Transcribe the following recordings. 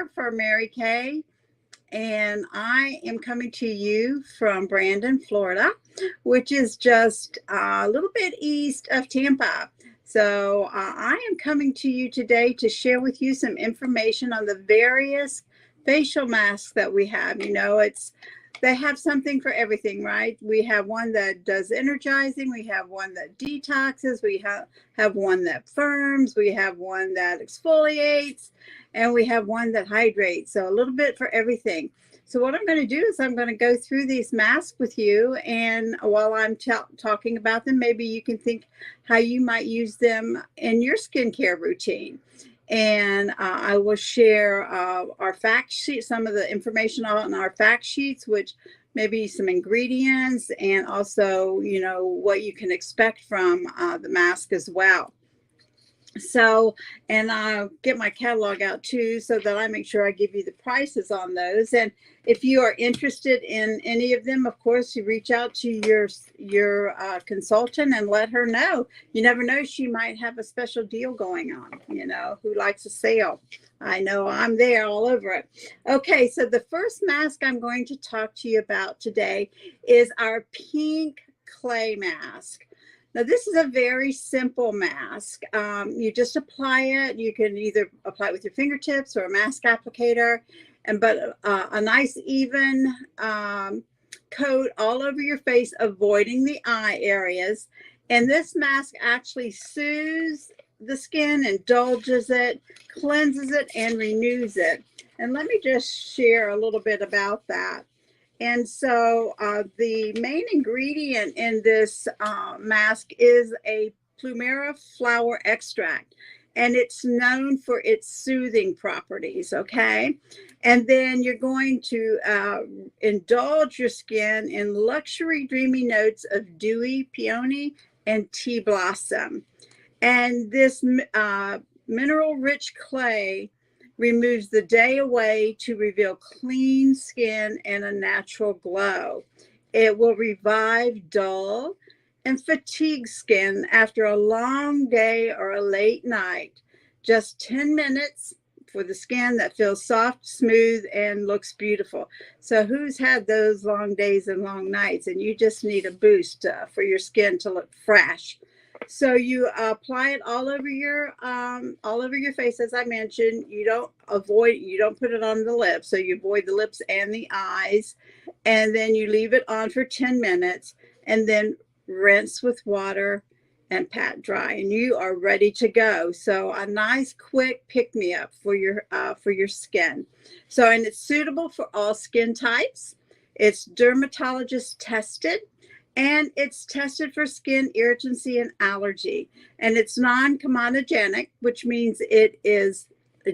photographer, Mary Kay, and I am coming to you from Brandon, Florida, which is just a little bit east of Tampa. So I am coming to you today to share with you some information on the various facial masks that we have. You know, they have something for everything, right? We have one that does energizing. We have one that detoxes. We have one that firms. We have one that exfoliates. And we have one that hydrates. So a little bit for everything. So what I'm going to do is I'm going to go through these masks with you. And while I'm talking about them, maybe you can think how you might use them in your skincare routine. And I will share our fact sheet, some of the information on our fact sheets, which maybe some ingredients and also, you know, what you can expect from the mask as well. So, and I'll get my catalog out too, so that I make sure I give you the prices on those. And if you are interested in any of them, of course, you reach out to your consultant and let her know. You never know, she might have a special deal going on, you know, who likes a sale. I know I'm there all over it. Okay, so the first mask I'm going to talk to you about today is our pink clay mask. Now, this is a very simple mask. You just apply it. You can either apply it with your fingertips or a mask applicator, but a nice even coat all over your face, avoiding the eye areas. And this mask actually soothes the skin, indulges it, cleanses it, and renews it. And let me just share a little bit about that. And so the main ingredient in this mask is a plumera flower extract, and it's known for its soothing properties, okay? And then you're going to indulge your skin in luxury dreamy notes of dewy peony and tea blossom. And this mineral-rich clay removes the day away to reveal clean skin and a natural glow. It will revive dull and fatigued skin after a long day or a late night. Just 10 minutes for the skin that feels soft, smooth, and looks beautiful. So who's had those long days and long nights, and you just need a boost for your skin to look fresh? So you apply it all over your face, as I mentioned. You don't put it on the lips, so you avoid the lips and the eyes, and then you leave it on for 10 minutes, and then rinse with water and pat dry, and you are ready to go. So a nice quick pick-me-up for your skin. So, and it's suitable for all skin types. It's dermatologist tested. And it's tested for skin irritancy and allergy. And it's non-comedogenic, which means it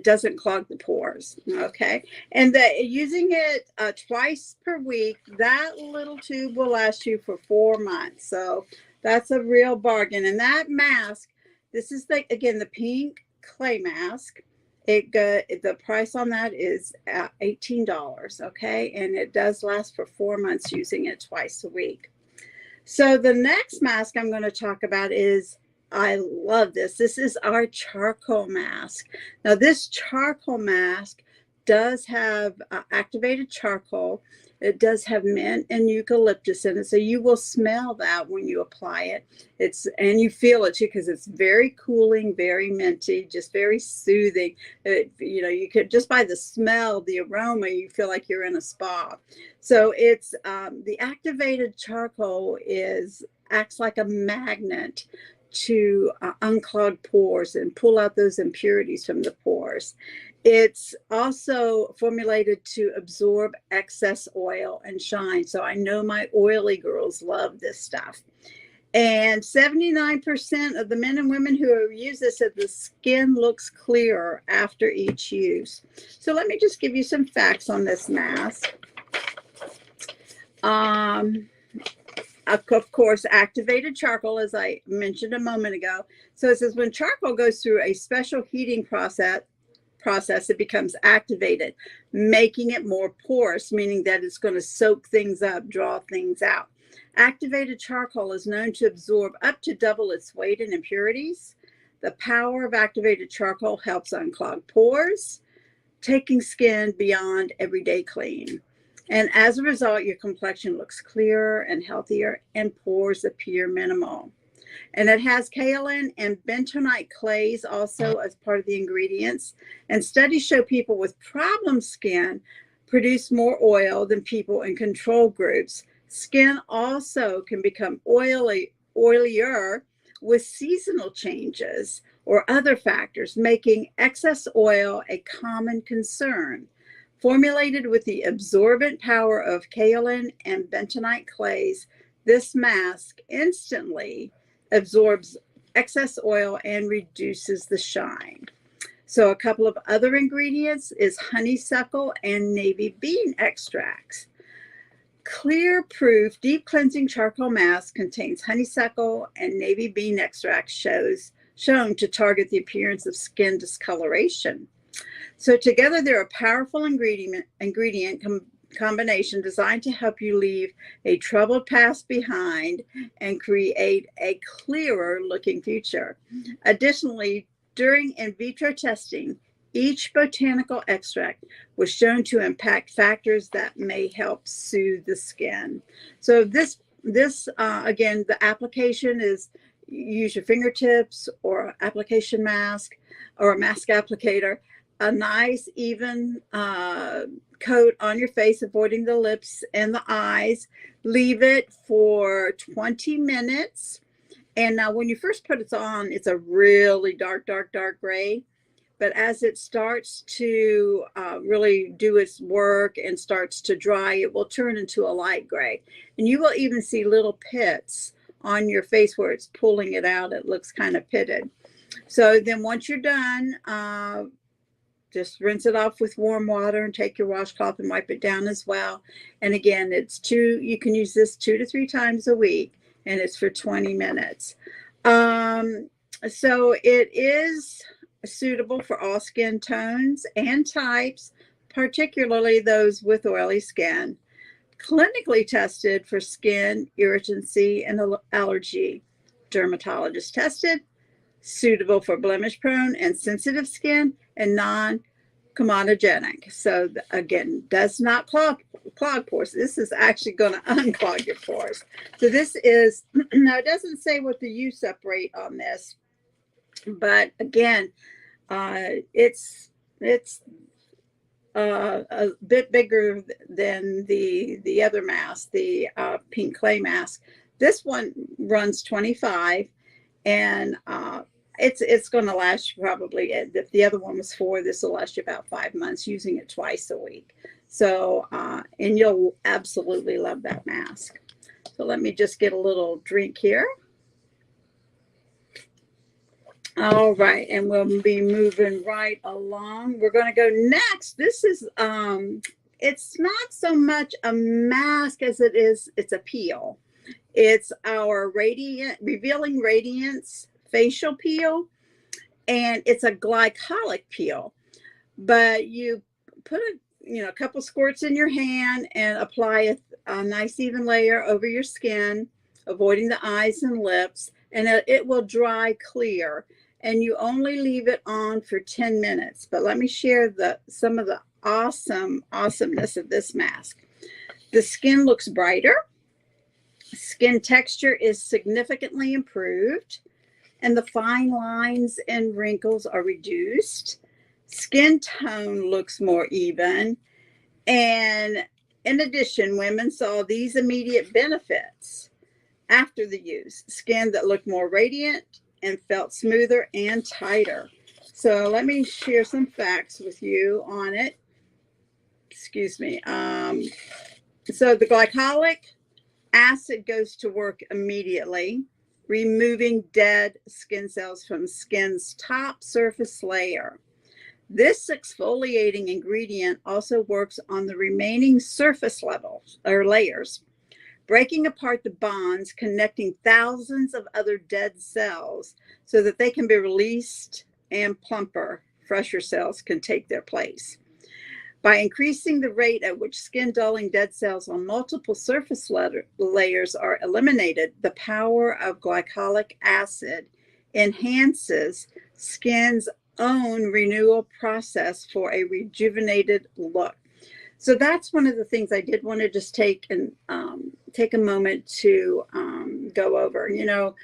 doesn't clog the pores, okay? And using it twice per week, that little tube will last you for 4 months. So that's a real bargain. And that mask, this is, again, the pink clay mask. The price on that is $18, okay? And it does last for 4 months using it twice a week. So the next mask I'm going to talk about is, I love this. This is our charcoal mask. Now this charcoal mask does have activated charcoal. It does have mint and eucalyptus in it. So you will smell that when you apply it. And you feel it too, because it's very cooling, very minty, just very soothing. You know, you could just by the smell, the aroma, you feel like you're in a spa. So it's the activated charcoal acts like a magnet to unclog pores and pull out those impurities from the pores. It's also formulated to absorb excess oil and shine. So I know my oily girls love this stuff. And 79% of the men and women who use this said the skin looks clearer after each use. So let me just give you some facts on this mask. Of course, activated charcoal, as I mentioned a moment ago. So it says when charcoal goes through a special heating process, it becomes activated, making it more porous, meaning that it's going to soak things up, draw things out. Activated charcoal is known to absorb up to double its weight in impurities. The power of activated charcoal helps unclog pores, taking skin beyond everyday clean. And as a result, your complexion looks clearer and healthier, and pores appear minimal. And it has kaolin and bentonite clays also as part of the ingredients. And studies show people with problem skin produce more oil than people in control groups. Skin also can become oilier with seasonal changes or other factors, making excess oil a common concern. Formulated with the absorbent power of kaolin and bentonite clays, this mask instantly absorbs excess oil and reduces the shine. So a couple of other ingredients is honeysuckle and navy bean extracts. Clear Proof Deep Cleansing Charcoal Mask contains honeysuckle and navy bean extract shown to target the appearance of skin discoloration. So together they're a powerful ingredient combination designed to help you leave a troubled past behind and create a clearer looking future. Additionally, during in vitro testing, each botanical extract was shown to impact factors that may help soothe the skin. So this again, the application is use your fingertips or application mask or a mask applicator, a nice even coat on your face, avoiding the lips and the eyes. Leave it for 20 minutes. And now when you first put it on, it's a really dark gray. But as it starts to really do its work and starts to dry, it will turn into a light gray. And you will even see little pits on your face where it's pulling it out. It looks kind of pitted. So then once you're done, just rinse it off with warm water and take your washcloth and wipe it down as well. And again, you can use this 2 to 3 times a week, and it's for 20 minutes. So it is suitable for all skin tones and types, particularly those with oily skin. Clinically tested for skin irritancy and allergy. Dermatologist tested. Suitable for blemish-prone and sensitive skin, and non-comedogenic. So again, does not clog pores. This is actually going to unclog your pores. So this is, now it doesn't say what the use up rate on this, but again, it's a bit bigger than the other mask, the pink clay mask. This one runs 25, and it's going to last you probably, if the other one was 4, this will last you about 5 months, using it twice a week. So, and you'll absolutely love that mask. So let me just get a little drink here. All right, and we'll be moving right along. We're going to go next. This is, it's not so much a mask as it's a peel. It's our Revealing Radiance facial peel, and it's a glycolic peel. But you put a couple squirts in your hand and apply a nice even layer over your skin, avoiding the eyes and lips, and it will dry clear. And you only leave it on for 10 minutes. But let me share some of the awesomeness of this mask. The skin looks brighter. Skin texture is significantly improved, and the fine lines and wrinkles are reduced. Skin tone looks more even. And in addition, women saw these immediate benefits after the use. Skin that looked more radiant and felt smoother and tighter. So let me share some facts with you on it. Excuse me. So the glycolic acid goes to work immediately, removing dead skin cells from skin's top surface layer. This exfoliating ingredient also works on the remaining surface levels or layers, breaking apart the bonds connecting thousands of other dead cells so that they can be released and plumper, fresher cells can take their place. By increasing the rate at which skin-dulling dead cells on multiple surface layers are eliminated, the power of glycolic acid enhances skin's own renewal process for a rejuvenated look. So that's one of the things I did want to just take a moment to go over. You know,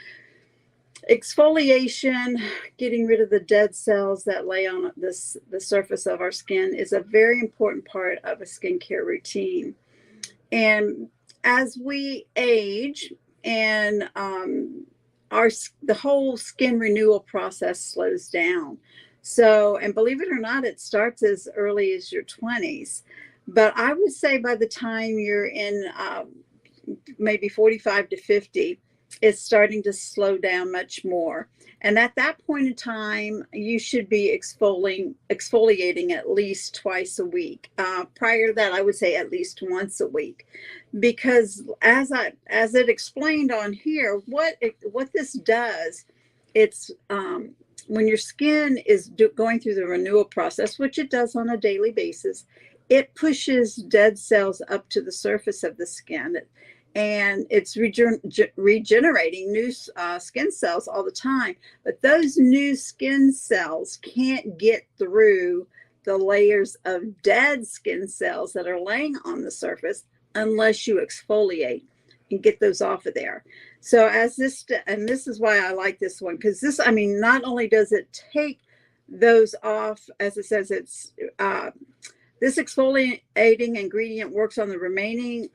exfoliation, getting rid of the dead cells that lay on the surface of our skin, is a very important part of a skincare routine. And as we age and the whole skin renewal process slows down. So, and believe it or not, it starts as early as your 20s. But I would say by the time you're in maybe 45 to 50, it's starting to slow down much more. And at that point in time, you should be exfoliating at least twice a week. Prior to that, I would say at least once a week, because as it explained on here, what this does, it's when your skin is going through the renewal process, which it does on a daily basis, it pushes dead cells up to the surface of the skin. And it's regenerating new skin cells all the time. But those new skin cells can't get through the layers of dead skin cells that are laying on the surface unless you exfoliate and get those off of there. So and this is why I like this one, because this, I mean, not only does it take those off, as it says, it's this exfoliating ingredient works on the remaining,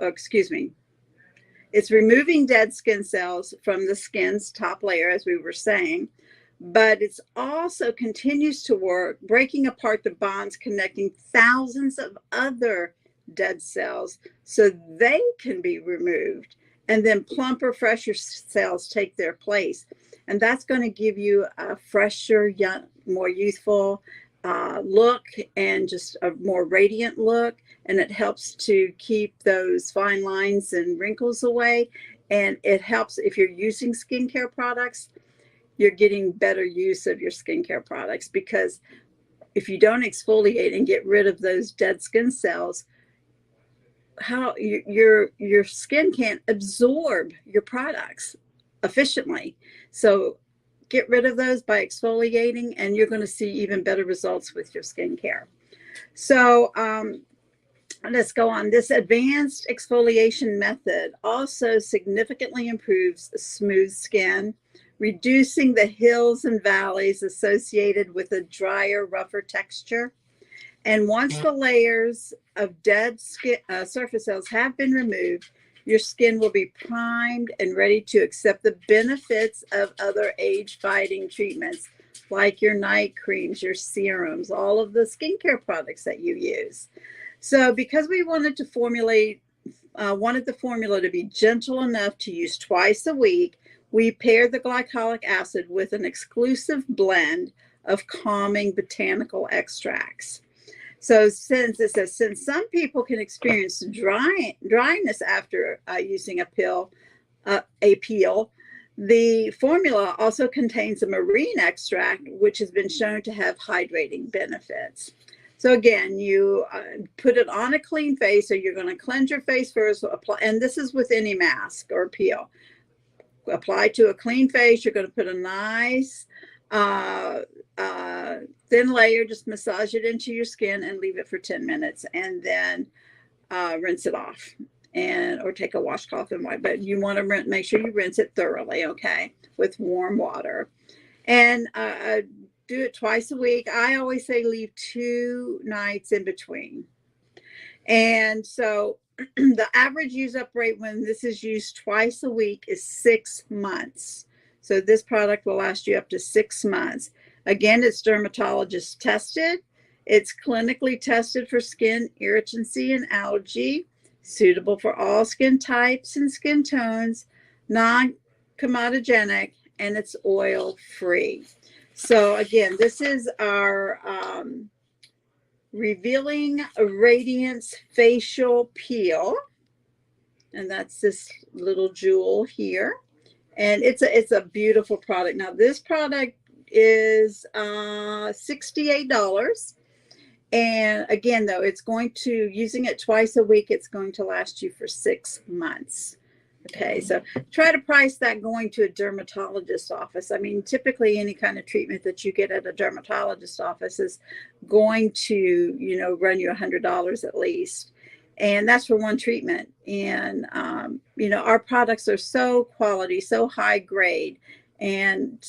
it's removing dead skin cells from the skin's top layer, as we were saying, but it's also continues to work, breaking apart the bonds connecting thousands of other dead cells so they can be removed. And then plumper, fresher cells take their place. And that's going to give you a fresher, young, more youthful look, and just a more radiant look. And it helps to keep those fine lines and wrinkles away. And it helps if you're using skincare products, you're getting better use of your skincare products, because if you don't exfoliate and get rid of those dead skin cells, how your skin can't absorb your products efficiently. So get rid of those by exfoliating, and you're going to see even better results with your skincare. So let's go on. This advanced exfoliation method also significantly improves smooth skin, reducing the hills and valleys associated with a drier, rougher texture. And once the layers of dead skin, surface cells have been removed, your skin will be primed and ready to accept the benefits of other age-fighting treatments, like your night creams, your serums, all of the skincare products that you use. So because we wanted the formula to be gentle enough to use twice a week, we paired the glycolic acid with an exclusive blend of calming botanical extracts. So since some people can experience dryness after using a peel, the formula also contains a marine extract, which has been shown to have hydrating benefits. So again, you put it on a clean face. So you're going to cleanse your face first, and this is with any mask or peel. Apply to a clean face. You're going to put a nice thin layer, just massage it into your skin and leave it for 10 minutes, and then rinse it off, or take a washcloth and wipe. But you want to make sure you rinse it thoroughly, okay, with warm water, and do it twice a week. I always say leave 2 nights in between. And so the average use up rate when this is used twice a week is 6 months. So this product will last you up to 6 months. Again, it's dermatologist tested. It's clinically tested for skin irritancy and allergy, suitable for all skin types and skin tones, non-comedogenic, and it's oil-free. So again, this is our Revealing Radiance Facial Peel. And that's this little jewel here. And it's a beautiful product. Now, this product is $68. And again, though, using it twice a week, it's going to last you for 6 months. Okay, so try to price that going to a dermatologist's office. I mean, typically any kind of treatment that you get at a dermatologist's office is going to, run you $100 at least. And that's for one treatment. And, our products are so quality, so high grade. And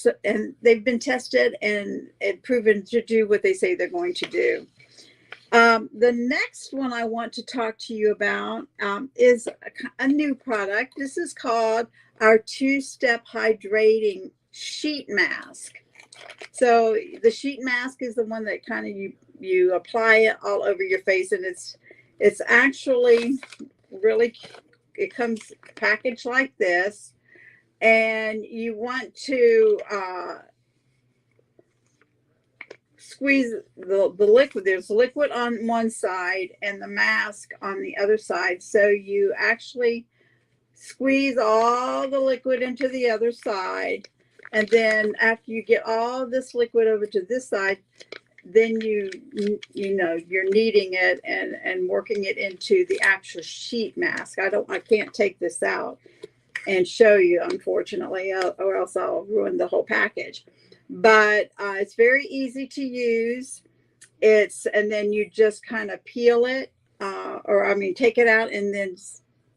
they've been tested and proven to do what they say they're going to do. The next one I want to talk to you about is a new product. This is called our two-step hydrating sheet mask. So the sheet mask is the one that kind of you apply it all over your face, and it's actually really, it comes packaged like this, and you want to squeeze the liquid. There's liquid on one side and the mask on the other side. So you actually squeeze all the liquid into the other side. And then after you get all this liquid over to this side, then you're kneading it and working it into the actual sheet mask. I can't take this out and show you, unfortunately, or else I'll ruin the whole package. But it's very easy to use. And then you just kind of peel it, take it out and then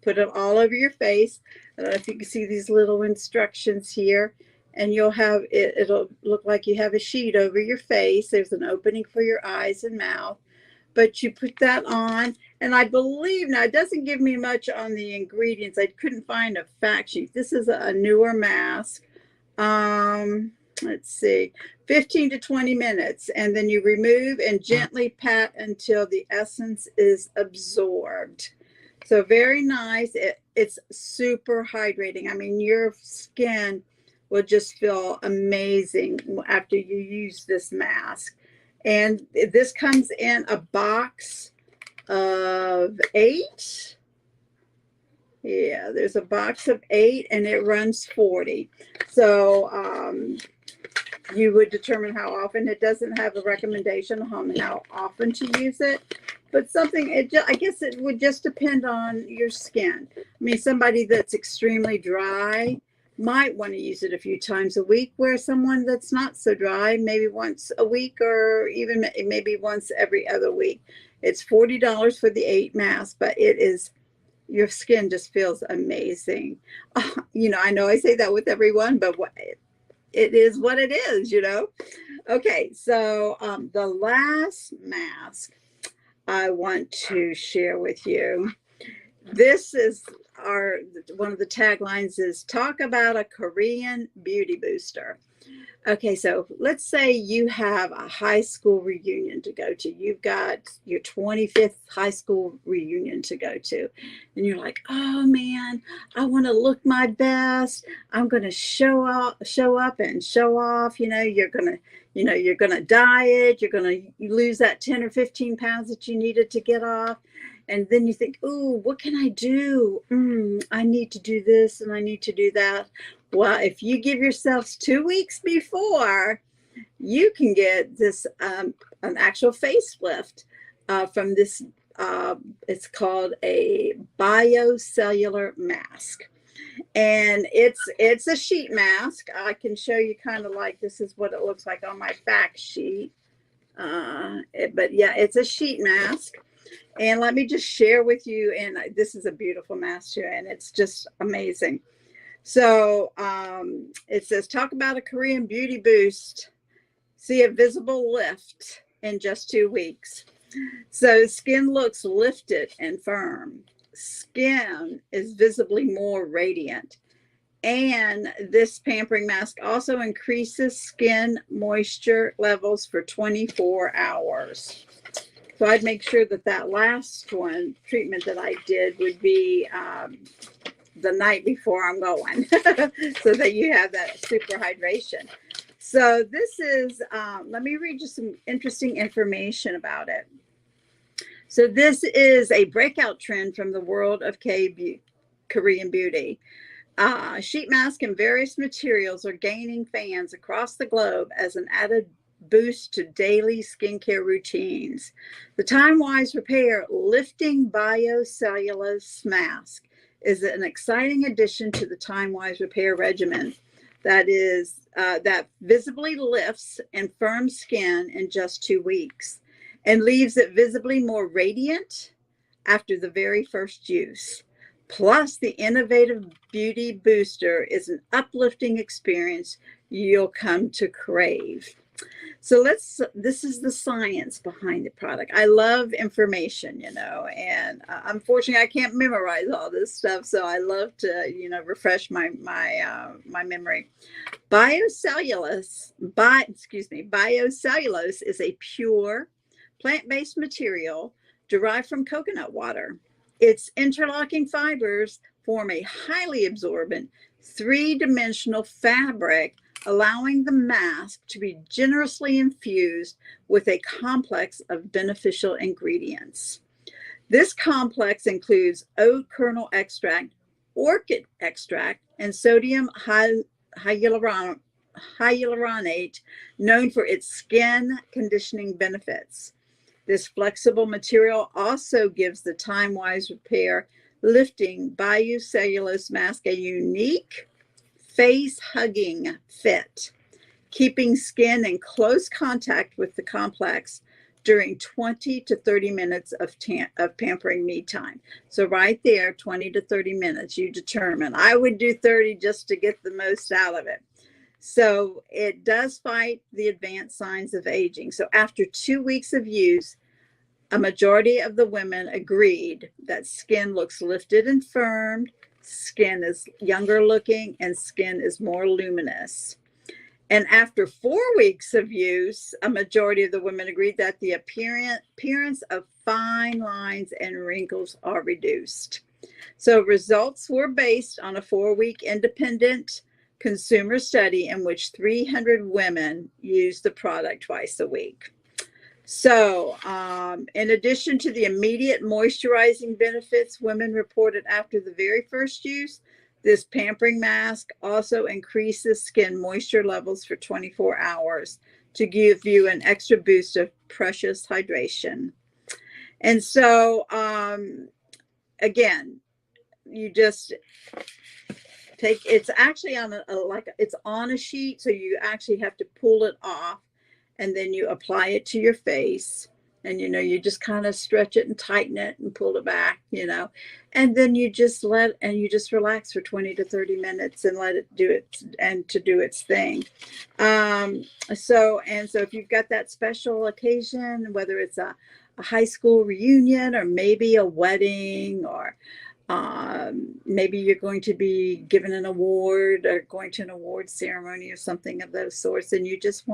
put it all over your face. I don't know if you can see these little instructions here, and you'll have it'll look like you have a sheet over your face. There's an opening for your eyes and mouth, but you put that on. And I believe, now it doesn't give me much on the ingredients. I couldn't find a fact sheet. This is a newer mask. Let's see, 15 to 20 minutes, and then you remove and gently pat until the essence is absorbed. So very nice. It's super hydrating. I mean, your skin will just feel amazing after you use this mask. And this comes in a box of 8. Yeah, there's a box of 8 and it runs 40. So you would determine how often. It doesnn't have a recommendation on how often to use it, but I guess it would just depend on your skin. I mean, somebody that's extremely dry might want to use it a few times a week, where someone that's not so dry, maybe once a week or even maybe once every other week. It's $40 for the 8 masks, but your skin just feels amazing. I know I say that with everyone, but it is what it is, Okay, so the last mask I want to share with you. This is one of the taglines is talk about a Korean beauty booster. Okay, so let's say you have a high school reunion to go to. You've got your 25th high school reunion to go to. And you're like, oh man, I want to look my best. I'm going to show up and show off. You're going to diet. You're going to lose that 10 or 15 pounds that you needed to get off. And then you think, ooh, what can I do? I need to do this and I need to do that. Well, if you give yourselves 2 weeks before, you can get this an actual facelift from this. It's called a biocellular mask, and it's a sheet mask. I can show you kind of like this is what it looks like on my fact sheet. But yeah, it's a sheet mask. And let me just share with you, and this is a beautiful mask too, and it's just amazing. So it says, talk about a Korean beauty boost. See a visible lift in just 2 weeks. So skin looks lifted and firm. Skin is visibly more radiant. And this pampering mask also increases skin moisture levels for 24 hours. So I'd make sure that last treatment that I did would be the night before I'm going so that you have that super hydration. So this is, let me read you some interesting information about it. So this is a breakout trend from the world of Korean beauty. Sheet masks and various materials are gaining fans across the globe as an added boost to daily skincare routines. The time-wise repair lifting biocellulose mask is an exciting addition to the time-wise repair regimen that visibly lifts and firms skin in just 2 weeks and leaves it visibly more radiant after the very first use. Plus, the innovative beauty booster is an uplifting experience you'll come to crave. So this is the science behind the product. I love information, and unfortunately I can't memorize all this stuff. So I love to, refresh my memory. Biocellulose is a pure plant-based material derived from coconut water. Its interlocking fibers form a highly absorbent, three-dimensional fabric, allowing the mask to be generously infused with a complex of beneficial ingredients. This complex includes oat kernel extract, orchid extract, and sodium hyaluronate, known for its skin conditioning benefits. This flexible material also gives the time-wise repair lifting biocellulose mask a unique face-hugging fit, keeping skin in close contact with the complex during 20 to 30 minutes of pampering me time. So right there, 20 to 30 minutes, you determine. I would do 30 just to get the most out of it. So it does fight the advanced signs of aging. So after 2 weeks of use, a majority of the women agreed that skin looks lifted and firmed, skin is younger looking, and skin is more luminous. And after 4 weeks of use, a majority of the women agreed that the appearance of fine lines and wrinkles are reduced. So results were based on a 4-week independent consumer study in which 300 women used the product twice a week. So in addition to the immediate moisturizing benefits women reported after the very first use, this pampering mask also increases skin moisture levels for 24 hours to give you an extra boost of precious hydration. And so, again, you just it's actually on it's on a sheet, so you actually have to pull it off, and then you apply it to your face, and you just kind of stretch it and tighten it and pull it back, and then you just relax for 20 to 30 minutes and let it do its thing. So if you've got that special occasion, whether it's a high school reunion or maybe a wedding, or maybe you're going to be given an award or going to an award ceremony or something of those sorts, and you just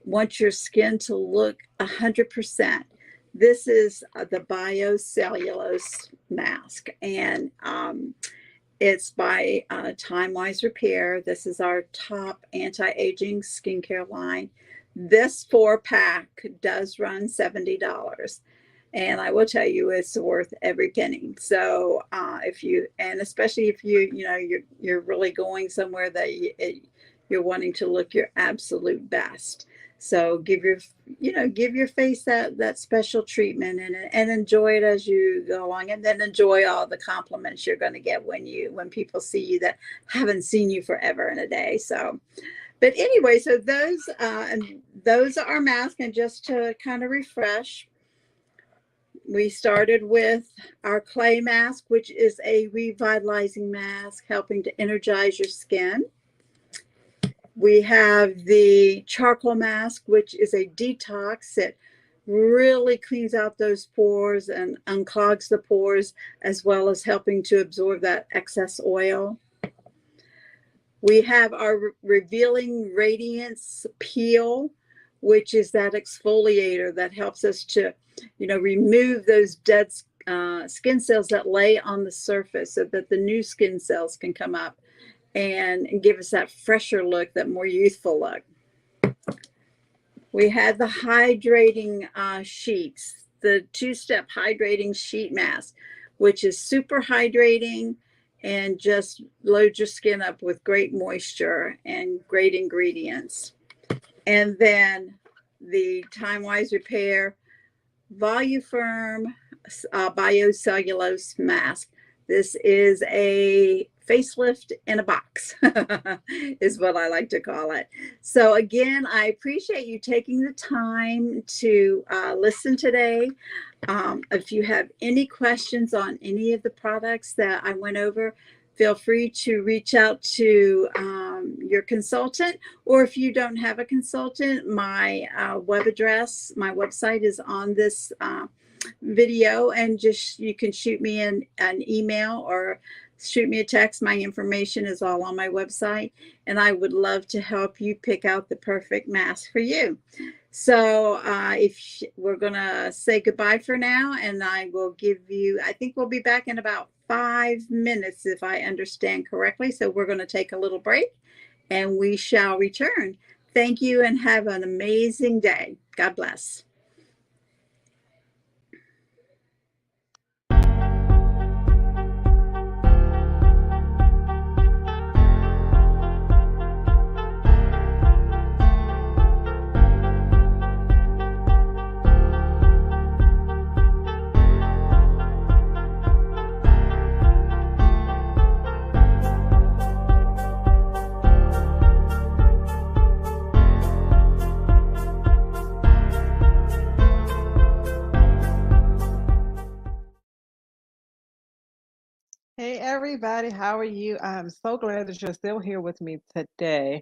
want your skin to look 100%. This is the biocellulose mask, and it's by Time Wise Repair. This is our top anti-aging skincare line. This 4-pack does run $70. And I will tell you, it's worth every penny. So especially if you're really going somewhere that you're wanting to look your absolute best. So give your face that special treatment and enjoy it as you go along, and then enjoy all the compliments you're going to get when people see you that haven't seen you forever and a day. So, but anyway, so those are our masks, and just to kind of refresh. We started with our clay mask, which is a revitalizing mask helping to energize your skin. We have the charcoal mask, which is a detox that really cleans out those pores and unclogs the pores, as well as helping to absorb that excess oil. We have our Revealing Radiance Peel, which is that exfoliator that helps us to remove those dead skin cells that lay on the surface, so that the new skin cells can come up and give us that fresher look, that more youthful look. We had the hydrating sheets, the 2-step hydrating sheet mask, which is super hydrating and just loads your skin up with great moisture and great ingredients. And then the Time Wise Repair VoluFirm biocellulose mask. This is a facelift in a box, is what I like to call it. So, again, I appreciate you taking the time to listen today. If you have any questions on any of the products that I went over, feel free to reach out to your consultant, or if you don't have a consultant, my web address, my website is on this video, and just you can shoot me an email or shoot me a text. My information is all on my website, and I would love to help you pick out the perfect mask for you. So if we're going to say goodbye for now, and I will give you, I think we'll be back in about 5 minutes if I understand correctly. So we're going to take a little break and we shall return. Thank you and have an amazing day. God bless. Hey everybody, how are you? I'm so glad that you're still here with me today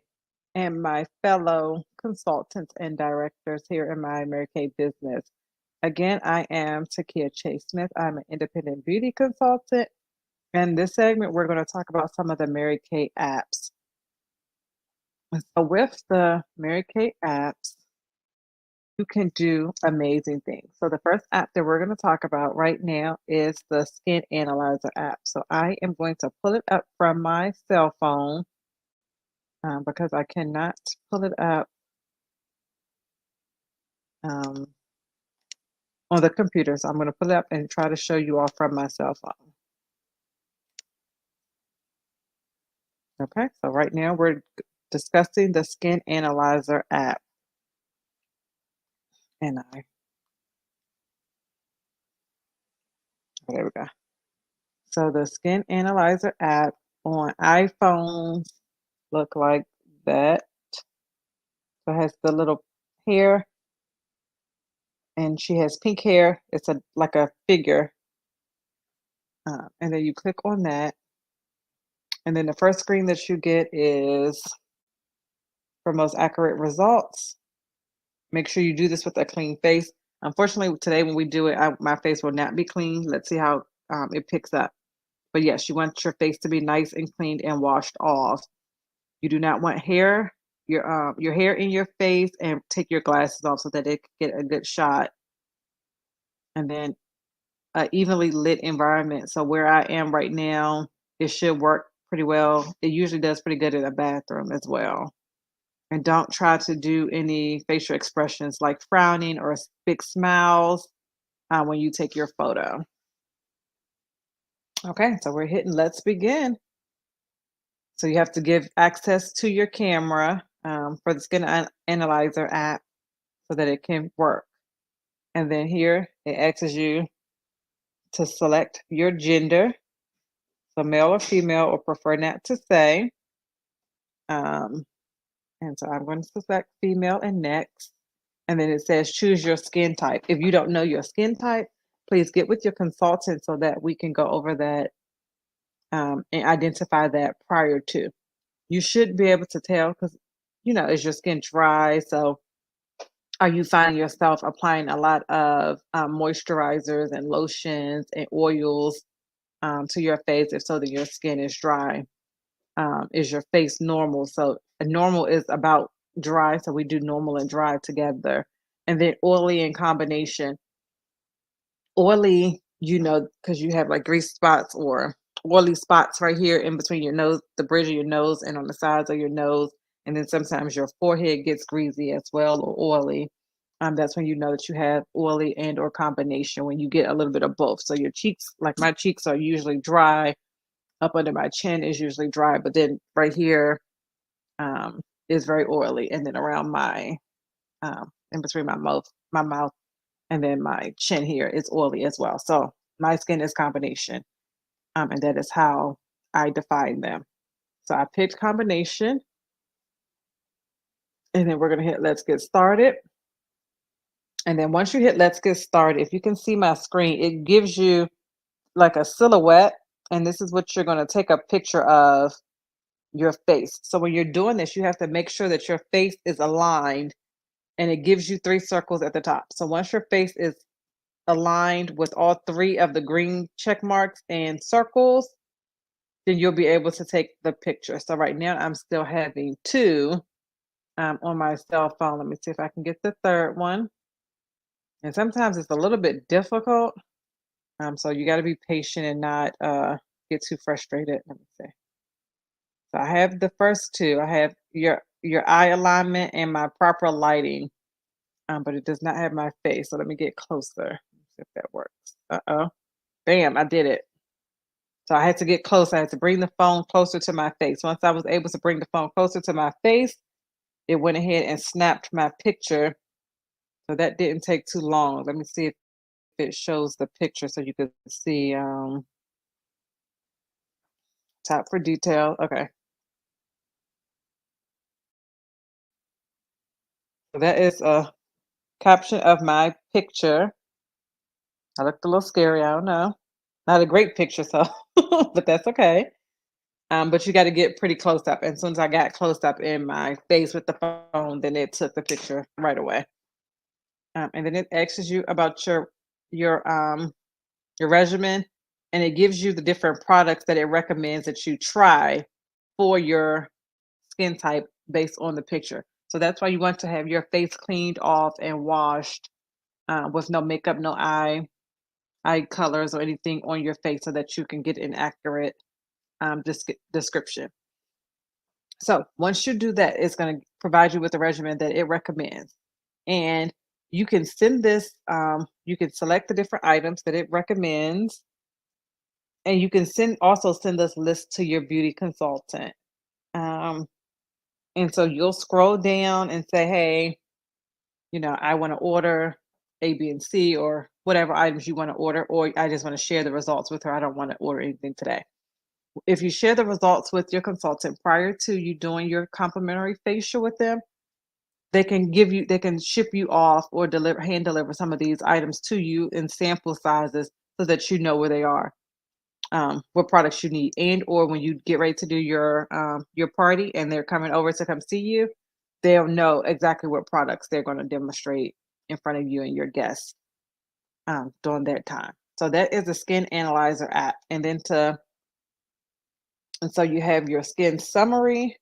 and my fellow consultants and directors here in my Mary Kay business. Again, I am Takia Chase Smith. I'm an independent beauty consultant. And this segment, we're going to talk about some of the Mary Kay apps. So with the Mary Kay apps, you can do amazing things. So the first app that we're going to talk about right now is the Skin Analyzer app. So I am going to pull it up from my cell phone because I cannot pull it up on the computer. So I'm going to pull it up and try to show you all from my cell phone. Okay, so right now we're discussing the Skin Analyzer app. And there we go. So the Skin Analyzer app on iPhones look like that. So it has the little hair, and she has pink hair. It's like a figure. And then you click on that. And then the first screen that you get is for most accurate results. Make sure you do this with a clean face. Unfortunately, today when we do it, my face will not be clean. Let's see how it picks up. But yes, you want your face to be nice and cleaned and washed off. You do not want hair, your hair in your face, and take your glasses off so that it can get a good shot. And then evenly lit environment. So where I am right now, it should work pretty well. It usually does pretty good in a bathroom as well. And don't try to do any facial expressions like frowning or big smiles when you take your photo. Okay, so we're hitting let's begin. So you have to give access to your camera for the Skin Analyzer app so that it can work. And then here it asks you to select your gender, so male or female, or prefer not to say. And so I'm going to select female and next. And then it says choose your skin type. If you don't know your skin type, please get with your consultant so that we can go over that and identify that prior to. You should be able to tell because, is your skin dry? So are you finding yourself applying a lot of moisturizers and lotions and oils to your face? If so, then your skin is dry. Is your face normal? So normal is about dry. So we do normal and dry together. And then oily in combination. Oily, because you have like grease spots or oily spots right here in between your nose, the bridge of your nose, and on the sides of your nose. And then sometimes your forehead gets greasy as well or oily. That's when you know that you have oily and or combination when you get a little bit of both. So your cheeks, like my cheeks are usually dry. Up under my chin is usually dry, but then right here is very oily. And then around my, in between my mouth, and then my chin here is oily as well. So my skin is combination. And that is how I define them. So I picked combination, and then we're going to hit let's get started. And then once you hit let's get started, if you can see my screen, it gives you like a silhouette. And this is what you're going to take a picture of your face. So when you're doing this, you have to make sure that your face is aligned, and it gives you 3 circles at the top. So once your face is aligned with all 3 of the green check marks and circles, then you'll be able to take the picture. So right now I'm still having 2 on my cell phone. Let me see if I can get the third one. And sometimes it's a little bit difficult. So you got to be patient and not get too frustrated. Let me see. So I have the first 2. I have your eye alignment and my proper lighting, but it does not have my face. So let me get closer. Let's see if that works. Uh-oh. Bam, I did it. So I had to get close. I had to bring the phone closer to my face. Once I was able to bring the phone closer to my face, it went ahead and snapped my picture. So that didn't take too long. Let me see if it shows the picture so you can see tap for detail. Okay. So that is a caption of my picture. I looked a little scary. I don't know. Not a great picture, so but that's okay. But you got to get pretty close up. And as soon as I got close up in my face with the phone, then it took the picture right away. And then it asks you about your regimen, and it gives you the different products that it recommends that you try for your skin type based on the picture. So that's why you want to have your face cleaned off and washed with no makeup, no eye colors or anything on your face, so that you can get an accurate description. So once you do that, it's going to provide you with a regimen that it recommends. And you can send this, you can select the different items that it recommends. And you can also send this list to your beauty consultant. Um, and so you'll scroll down and say, hey, I want to order A, B, and C, or whatever items you want to order, or I just want to share the results with her. I don't want to order anything today. If you share the results with your consultant prior to you doing your complimentary facial with them, they can ship you off or hand deliver some of these items to you in sample sizes so that you know where they are, what products you need, and or when you get ready to do your party and they're coming over to come see you, they'll know exactly what products they're going to demonstrate in front of you and your guests during that time. So that is the Skin Analyzer app. And so you have your skin summary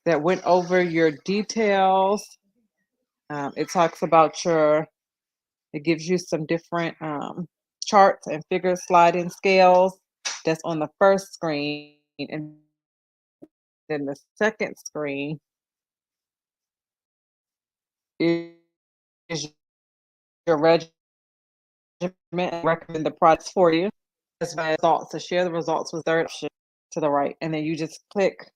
that went over your details. It talks about it gives you some different charts and figure sliding scales. That's on the first screen. And then the second screen is your regimen and recommend the products for you. As my results, to share the results with third option to the right. And then you just click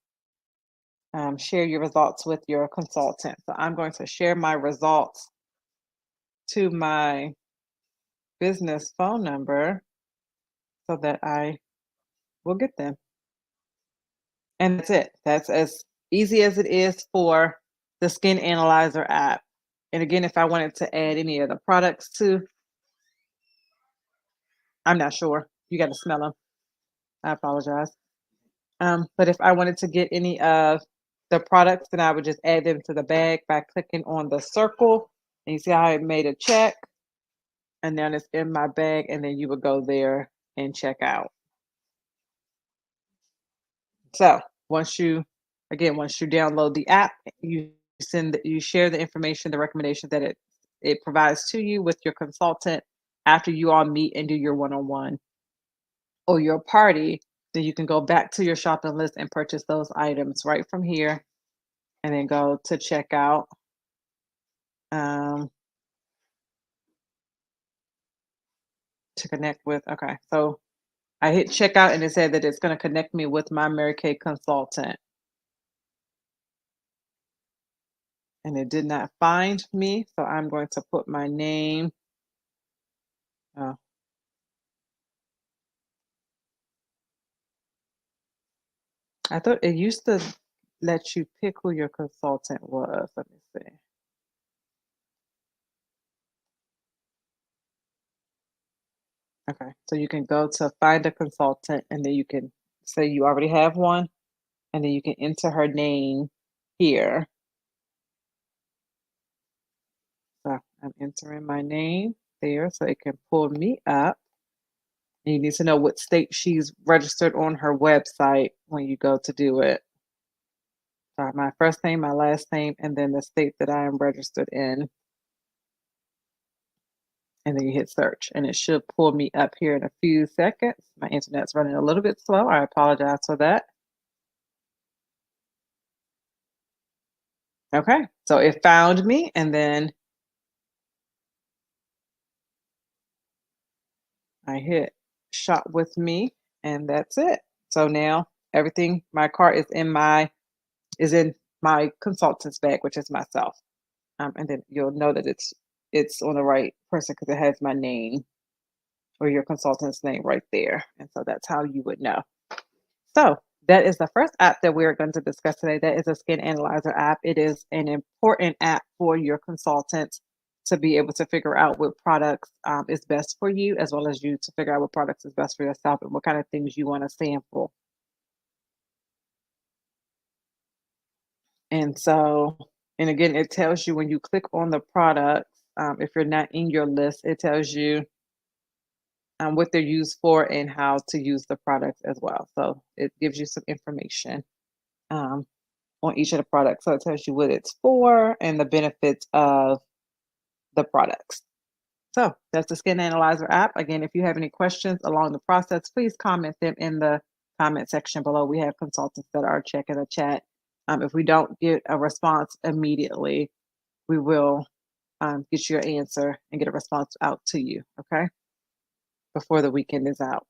share your results with your consultant. So I'm going to share my results to my business phone number so that I will get them. And that's it. That's as easy as it is for the Skin Analyzer app. And again, if I wanted to add any of the products I'm not sure. You got to smell them. I apologize. But if I wanted to get any of the products, then I would just add them to the bag by clicking on the circle. And you see how I made a check, and then it's in my bag, and then you would go there and check out. So once you download the app, you share the information, the recommendation that it provides to you with your consultant after you all meet and do your one-on-one or your party. Then you can go back to your shopping list and purchase those items right from here, and then go to checkout. To connect with. Okay, so I hit checkout, and it said that it's going to connect me with my Mary Kay consultant. And it did not find me, so I'm going to put my name. Oh. I thought it used to let you pick who your consultant was. Let me see. Okay, so you can go to find a consultant, and then you can say you already have one, and then you can enter her name here. So I'm entering my name there so it can pull me up. And you need to know what state she's registered on her website when you go to do it. So my first name, my last name, and then the state that I am registered in. And then you hit search, and it should pull me up here in a few seconds. My internet's running a little bit slow. I apologize for that. Okay, so it found me, and then I hit shop with me, and that's it. So now everything, my cart is in my consultant's bag, which is myself. And then you'll know that it's on the right person because it has my name or your consultant's name right there. And so that's how you would know. So that is the first app that we're going to discuss today. That is a skin analyzer app. It is an important app for your consultants to be able to figure out what products is best for you, as well as you to figure out what products is best for yourself and what kind of things you want to sample. And so, and again, it tells you when you click on the products, if you're not in your list, it tells you what they're used for and how to use the products as well. So it gives you some information um, on each of the products. So it tells you what it's for and the benefits of the products. So that's the Skin Analyzer app. Again, if you have any questions along the process, please comment them in the comment section below. We have consultants that are checking the chat. If we don't get a response immediately, we will get your answer and get a response out to you, okay? Before the weekend is out.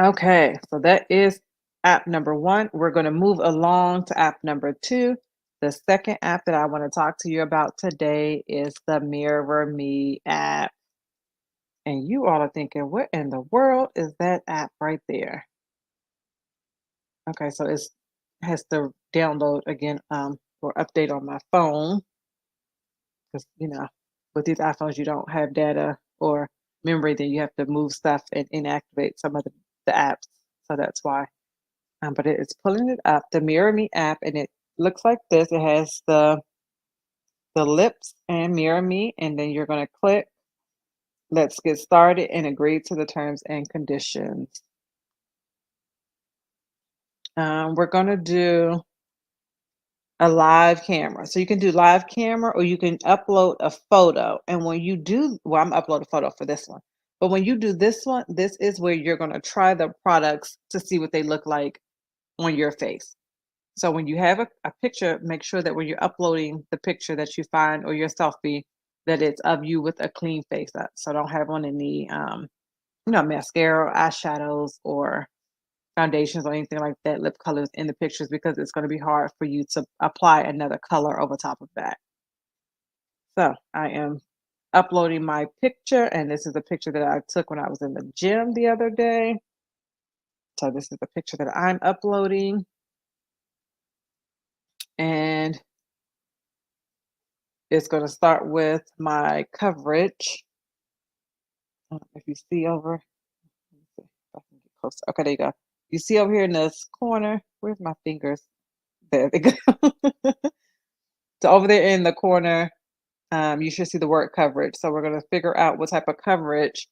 Okay, so that is app number one. We're going to move along to app number two. The second app that I want to talk to you about today is the Mirror Me app. And you all are thinking, what in the world is that app right there? Okay, so it has to download again or update on my phone because, with these iPhones, you don't have data or memory, then you have to move stuff and inactivate some of the apps. So that's why. But it's pulling it up, the Mirror Me app, and it looks like this. It has the lips and Mirror Me, and then you're going to click Let's Get Started and agree to the terms and conditions. We're going to do a live camera. So you can do live camera or you can upload a photo. And when you do, well, I'm upload a photo for this one. But when you do this one, this is where you're going to try the products to see what they look like on your face. So when you have a picture, make sure that when you're uploading the picture that you find or your selfie, that it's of you with a clean face. So don't have on any, mascara, eyeshadows, or foundations or anything like that, lip colors in the pictures because it's going to be hard for you to apply another color over top of that. So I am uploading my picture, and this is a picture that I took when I was in the gym the other day. So this is the picture that I'm uploading. And it's going to start with my coverage. If you see over, let me see if I can get closer. Okay, there you go. You see over here in this corner, where's my fingers? There they go. So over there in the corner, you should see the word coverage. So we're going to figure out what type of coverage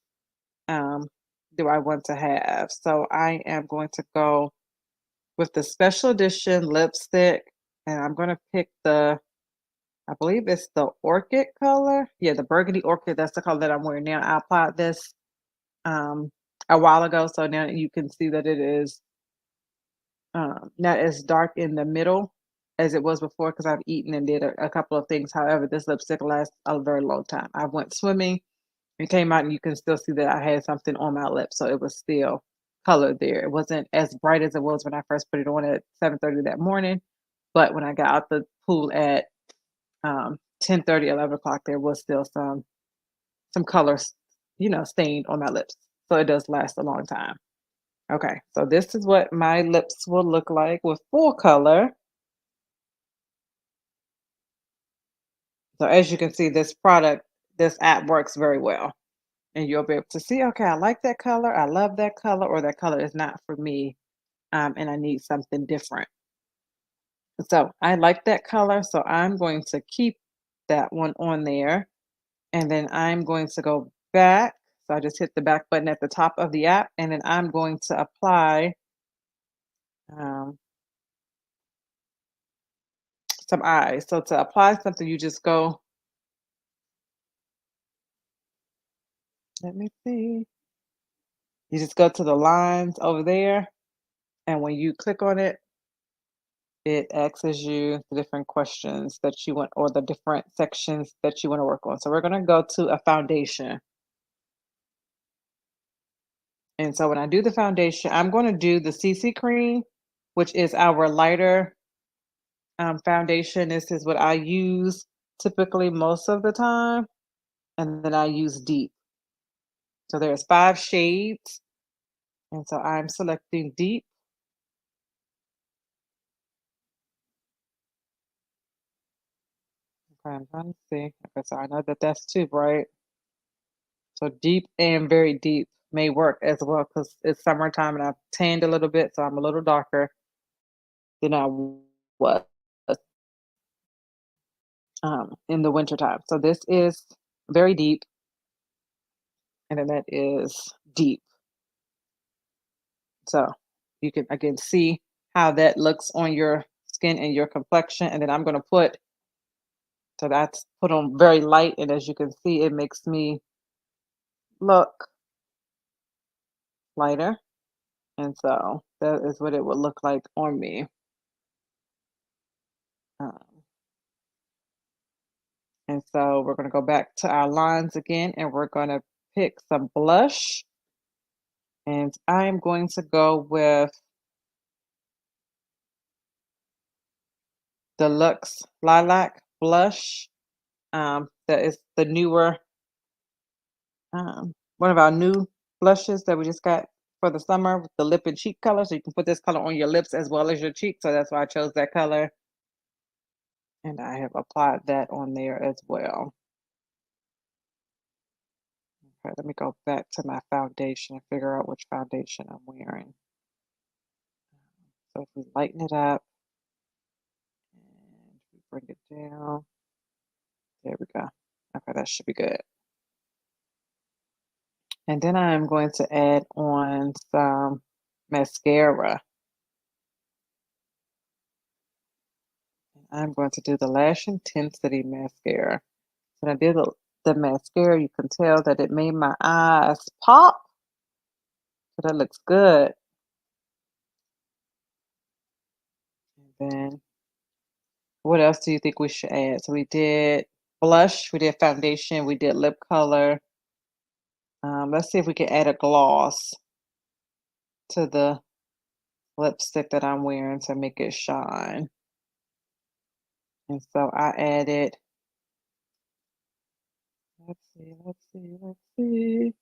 do I want to have. So I am going to go with the special edition lipstick, and I'm going to pick I believe it's the orchid color. Yeah, the burgundy orchid. That's the color that I'm wearing now. I applied this a while ago, so now you can see that it is not as dark in the middle as it was before because I've eaten and did a couple of things. However, this lipstick lasts a very long time. I went swimming and came out, and you can still see that I had something on my lips, so it was still colored there. It wasn't as bright as it was when I first put it on at 7:30 that morning, but when I got out the pool at 10:30, 11 o'clock, there was still some colors, stained on my lips. So it does last a long time. Okay, so this is what my lips will look like with full color. So as you can see, this app works very well. And you'll be able to see, okay, I like that color, I love that color, or that color is not for me, and I need something different. So I like that color, so I'm going to keep that one on there. And then I'm going to go back. So I just hit the back button at the top of the app, and then I'm going to apply um, some eyes. So to apply something, you just go, let me see. You just go to the lines over there, and when you click on it, it asks you the different questions that you want or the different sections that you want to work on. So we're going to go to a foundation. And so when I do the foundation, I'm going to do the CC cream, which is our lighter foundation. This is what I use typically most of the time. And then I use deep. So there's 5 shades. And so I'm selecting deep. Okay, I'm trying to see. Okay, so I know that that's too bright. So deep and very deep may work as well because it's summertime and I've tanned a little bit, so I'm a little darker than I was in the wintertime. So this is very deep, and then that is deep. So you can again see how that looks on your skin and your complexion. And then I'm going to put, so that's put on very light. And as you can see, it makes me look lighter. And so that is what it would look like on me. Um, and so we're going to go back to our lines again, and we're going to pick some blush. And I'm going to go with the Luxe Lilac Blush. That is the newer, one of our new blushes that we just got for the summer with the lip and cheek color. So you can put this color on your lips as well as your cheek. So that's why I chose that color. And I have applied that on there as well. Okay, let me go back to my foundation and figure out which foundation I'm wearing. So if we lighten it up and we bring it down, there we go. Okay, that should be good. And then I'm going to add on some mascara. I'm going to do the Lash Intensity Mascara. When I did the mascara, you can tell that it made my eyes pop. So that looks good. And then what else do you think we should add? So we did blush, we did foundation, we did lip color. Let's see if we can add a gloss to the lipstick that I'm wearing to make it shine. And so I added, let's see, let's see, let's see.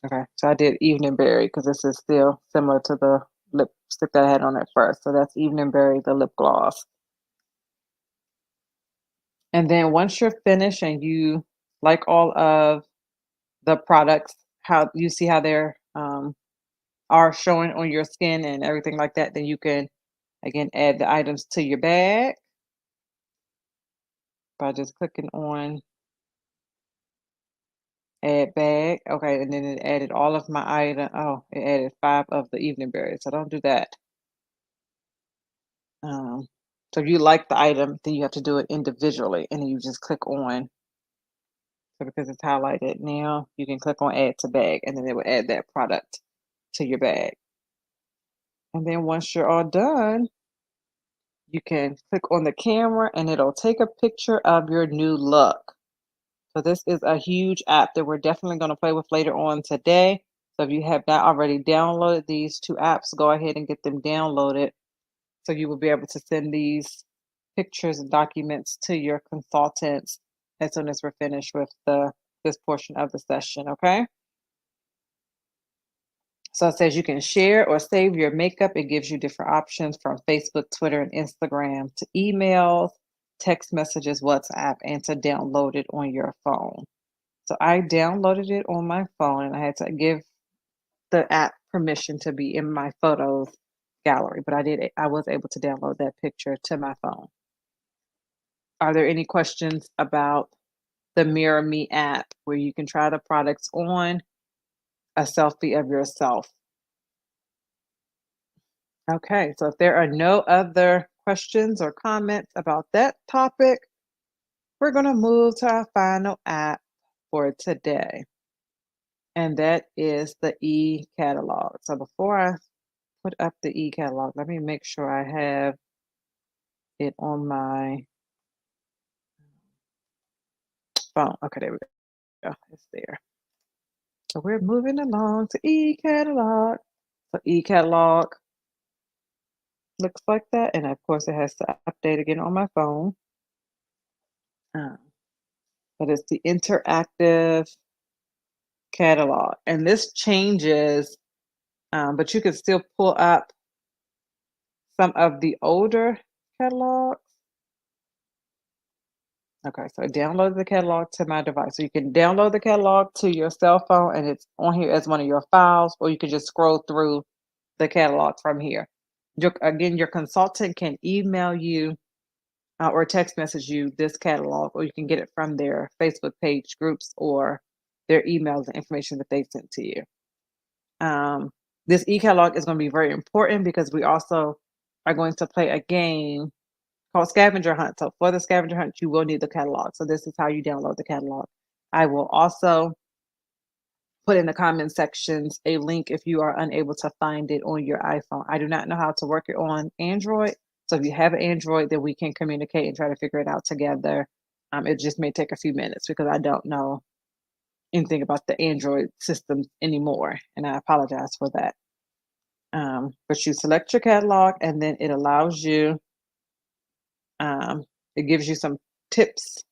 Okay, so I did Evening Berry because this is still similar to the lipstick that I had on at first. So that's Evening Berry, the lip gloss. And then once you're finished and you like all of the products, how you see how they're are showing on your skin and everything like that, then you can again add the items to your bag by just clicking on add bag. Okay, and then it added all of my item. Oh, it added 5 of the Evening Berries. So don't do that. So if you like the item, then you have to do it individually, and then you just click on. So because it's highlighted now, you can click on add to bag, and then it will add that product to your bag. And then once you're all done, you can click on the camera and it'll take a picture of your new look. So this is a huge app that we're definitely going to play with later on today. So if you have not already downloaded these 2 apps, go ahead and get them downloaded so you will be able to send these pictures and documents to your consultants as soon as we're finished with this portion of the session, okay? So it says you can share or save your makeup. It gives you different options from Facebook, Twitter, and Instagram to emails, text messages, WhatsApp, and to download it on your phone. So I downloaded it on my phone and I had to give the app permission to be in my photos gallery, but I was able to download that picture to my phone. Are there any questions about the Mirror Me app where you can try the products on a selfie of yourself? Okay, so if there are no other questions or comments about that topic, we're going to move to our final app for today, and that is the e-catalog. So before I put up the e-catalog, let me make sure I have it on my phone. Okay, there we go. It's there. So we're moving along to e-catalog. So e-catalog looks like that, and of course it has to update again on my phone. But it's the interactive catalog, and this changes, but you can still pull up some of the older catalogs. Okay, so I downloaded the catalog to my device. So you can download the catalog to your cell phone and it's on here as one of your files, or you can just scroll through the catalog from here. Again, your consultant can email you or text message you this catalog, or you can get it from their Facebook page groups or their emails and information that they sent to you. This e-catalog is going to be very important because we also are going to play a game called Scavenger Hunt. So for the Scavenger Hunt, you will need the catalog. So this is how you download the catalog. I will also put in the comment sections a link if you are unable to find it on your iPhone. I do not know how to work it on Android. So if you have an Android, then we can communicate and try to figure it out together. It just may take a few minutes because I don't know anything about the Android system anymore, and I apologize for that. But you select your catalog, and then it allows you, it gives you some tips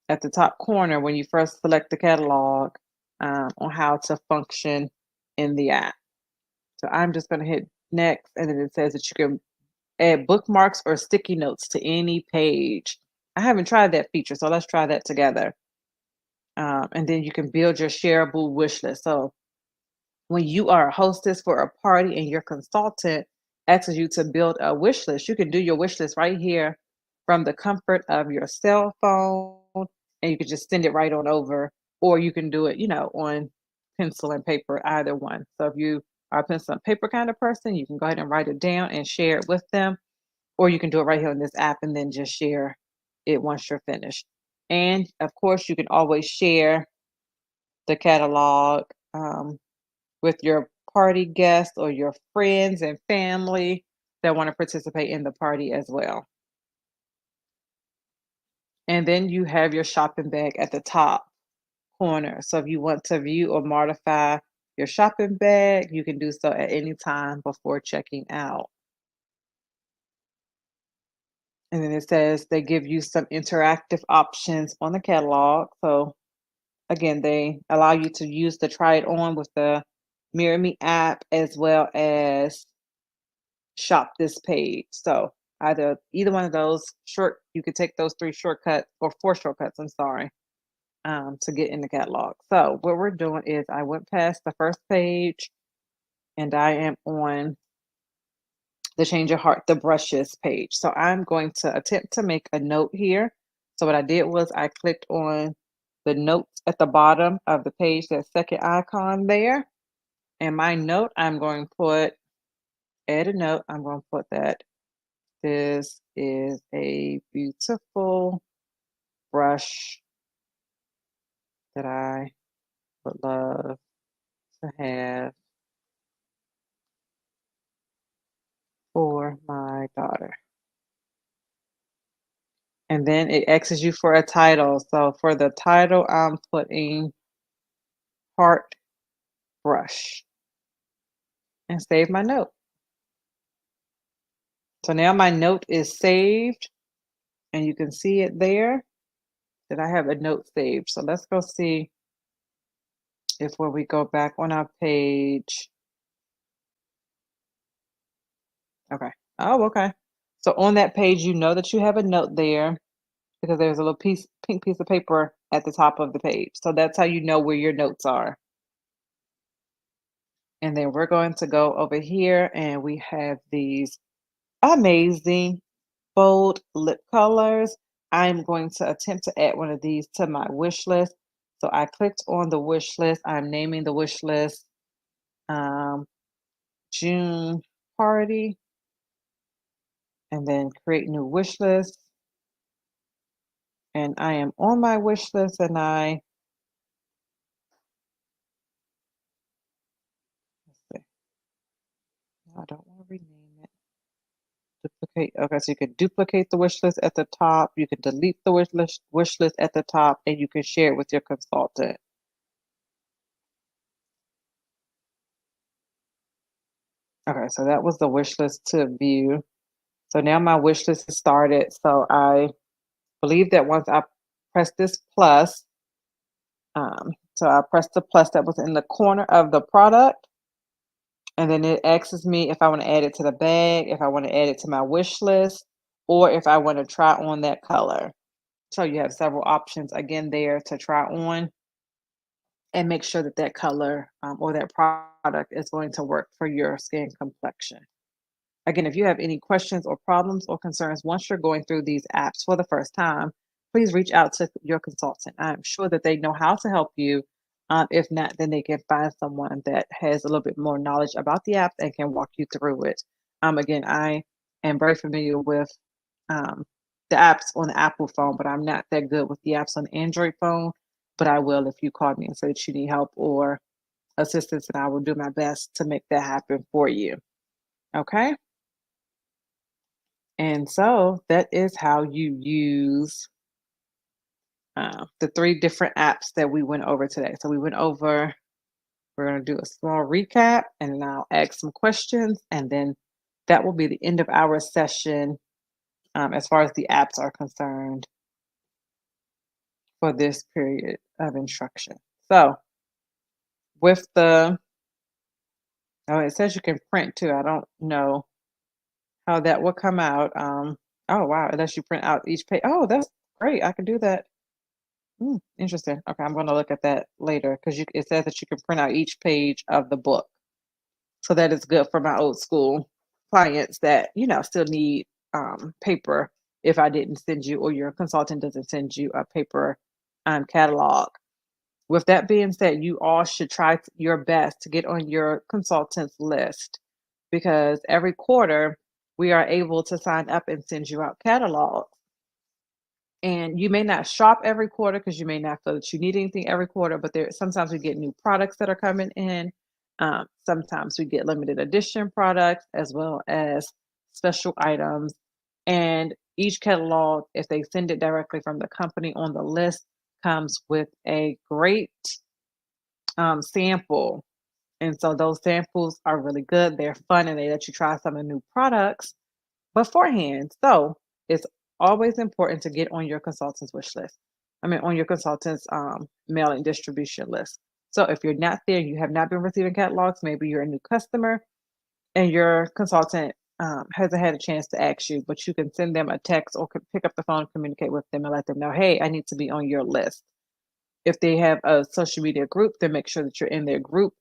at the top corner when you first select the catalog on how to function in the app. So I'm just going to hit next, and then it says that you can add bookmarks or sticky notes to any page. I haven't tried that feature, so let's try that together. And then you can build your shareable wish list. So when you are a hostess for a party and your consultant asks you to build a wish list, you can do your wish list right here from the comfort of your cell phone, and you can just send it right on over, or you can do it, on pencil and paper, either one. So if you are a pencil and paper kind of person, you can go ahead and write it down and share it with them, or you can do it right here on this app and then just share it once you're finished. And of course, you can always share the catalog with your party guests or your friends and family that want to participate in the party as well. And then you have your shopping bag at the top corner. So if you want to view or modify your shopping bag, you can do so at any time before checking out. And then it says they give you some interactive options on the catalog. So again, they allow you to use the try it on with the Mirror Me app as well as shop this page. So either one of those you could take those 3 shortcuts or 4 shortcuts, I'm sorry, to get in the catalog. So what we're doing is I went past the first page and I am on the Change Your Heart, the brushes page. So I'm going to attempt to make a note here. So what I did was I clicked on the notes at the bottom of the page, that second icon there. And my note, I'm going to add a note. I'm going to put that this is a beautiful brush that I would love to have for my daughter. And then it asks you for a title. So for the title, I'm putting Heart Brush and save my note. So now my note is saved, and you can see it there that I have a note saved. So let's go see if when we go back on our page. Okay. Oh, okay. So on that page, you know that you have a note there because there's a little pink piece of paper at the top of the page. So that's how you know where your notes are. And then we're going to go over here and we have these amazing bold lip colors. I'm going to attempt to add one of these to my wish list. So I clicked on the wish list. I'm naming the wish list June party, and then create new wish list. And I am on my wish list, and let's see, I don't want to rename it. Duplicate. Okay, so you can duplicate the wish list at the top. You can delete the wish list at the top, and you can share it with your consultant. Okay, so that was the wish list to view. So now my wish list is started. So I believe that once I press this plus, so I pressed the plus that was in the corner of the product, and then it asks me if I want to add it to the bag, if I want to add it to my wish list, or if I want to try on that color. So you have several options again there to try on and make sure that that color or that product is going to work for your skin complexion. Again, if you have any questions or problems or concerns once you're going through these apps for the first time, please reach out to your consultant. I'm sure that they know how to help you. If not, then they can find someone that has a little bit more knowledge about the app and can walk you through it. Again, I am very familiar with the apps on the Apple phone, but I'm not that good with the apps on the Android phone. But I will if you call me and say that you need help or assistance, and I will do my best to make that happen for you. Okay? And so that is how you use the 3 different apps that we went over today. So we're going to do a small recap, and then I'll ask some questions, and then that will be the end of our session as far as the apps are concerned for this period of instruction. So with it says you can print too. I don't know how that will come out. Oh, wow. Unless you print out each page. Oh, that's great. I can do that. Interesting. Okay, I'm going to look at that later because it says that you can print out each page of the book. So that is good for my old school clients that, still need paper if I didn't send you or your consultant doesn't send you a paper catalog. With that being said, you all should try your best to get on your consultant's list because every quarter we are able to sign up and send you out catalogs. And you may not shop every quarter because you may not feel that you need anything every quarter, but sometimes we get new products that are coming in. Sometimes we get limited edition products as well as special items. And each catalog, if they send it directly from the company on the list, comes with a great sample. And so those samples are really good. They're fun and they let you try some of the new products beforehand. So it's always important to get on your consultant's wish list. On your consultant's mailing distribution list. So if you're not there, you have not been receiving catalogs, maybe you're a new customer and your consultant hasn't had a chance to ask you, but you can send them a text or pick up the phone, communicate with them and let them know, hey, I need to be on your list. If they have a social media group, then make sure that you're in their group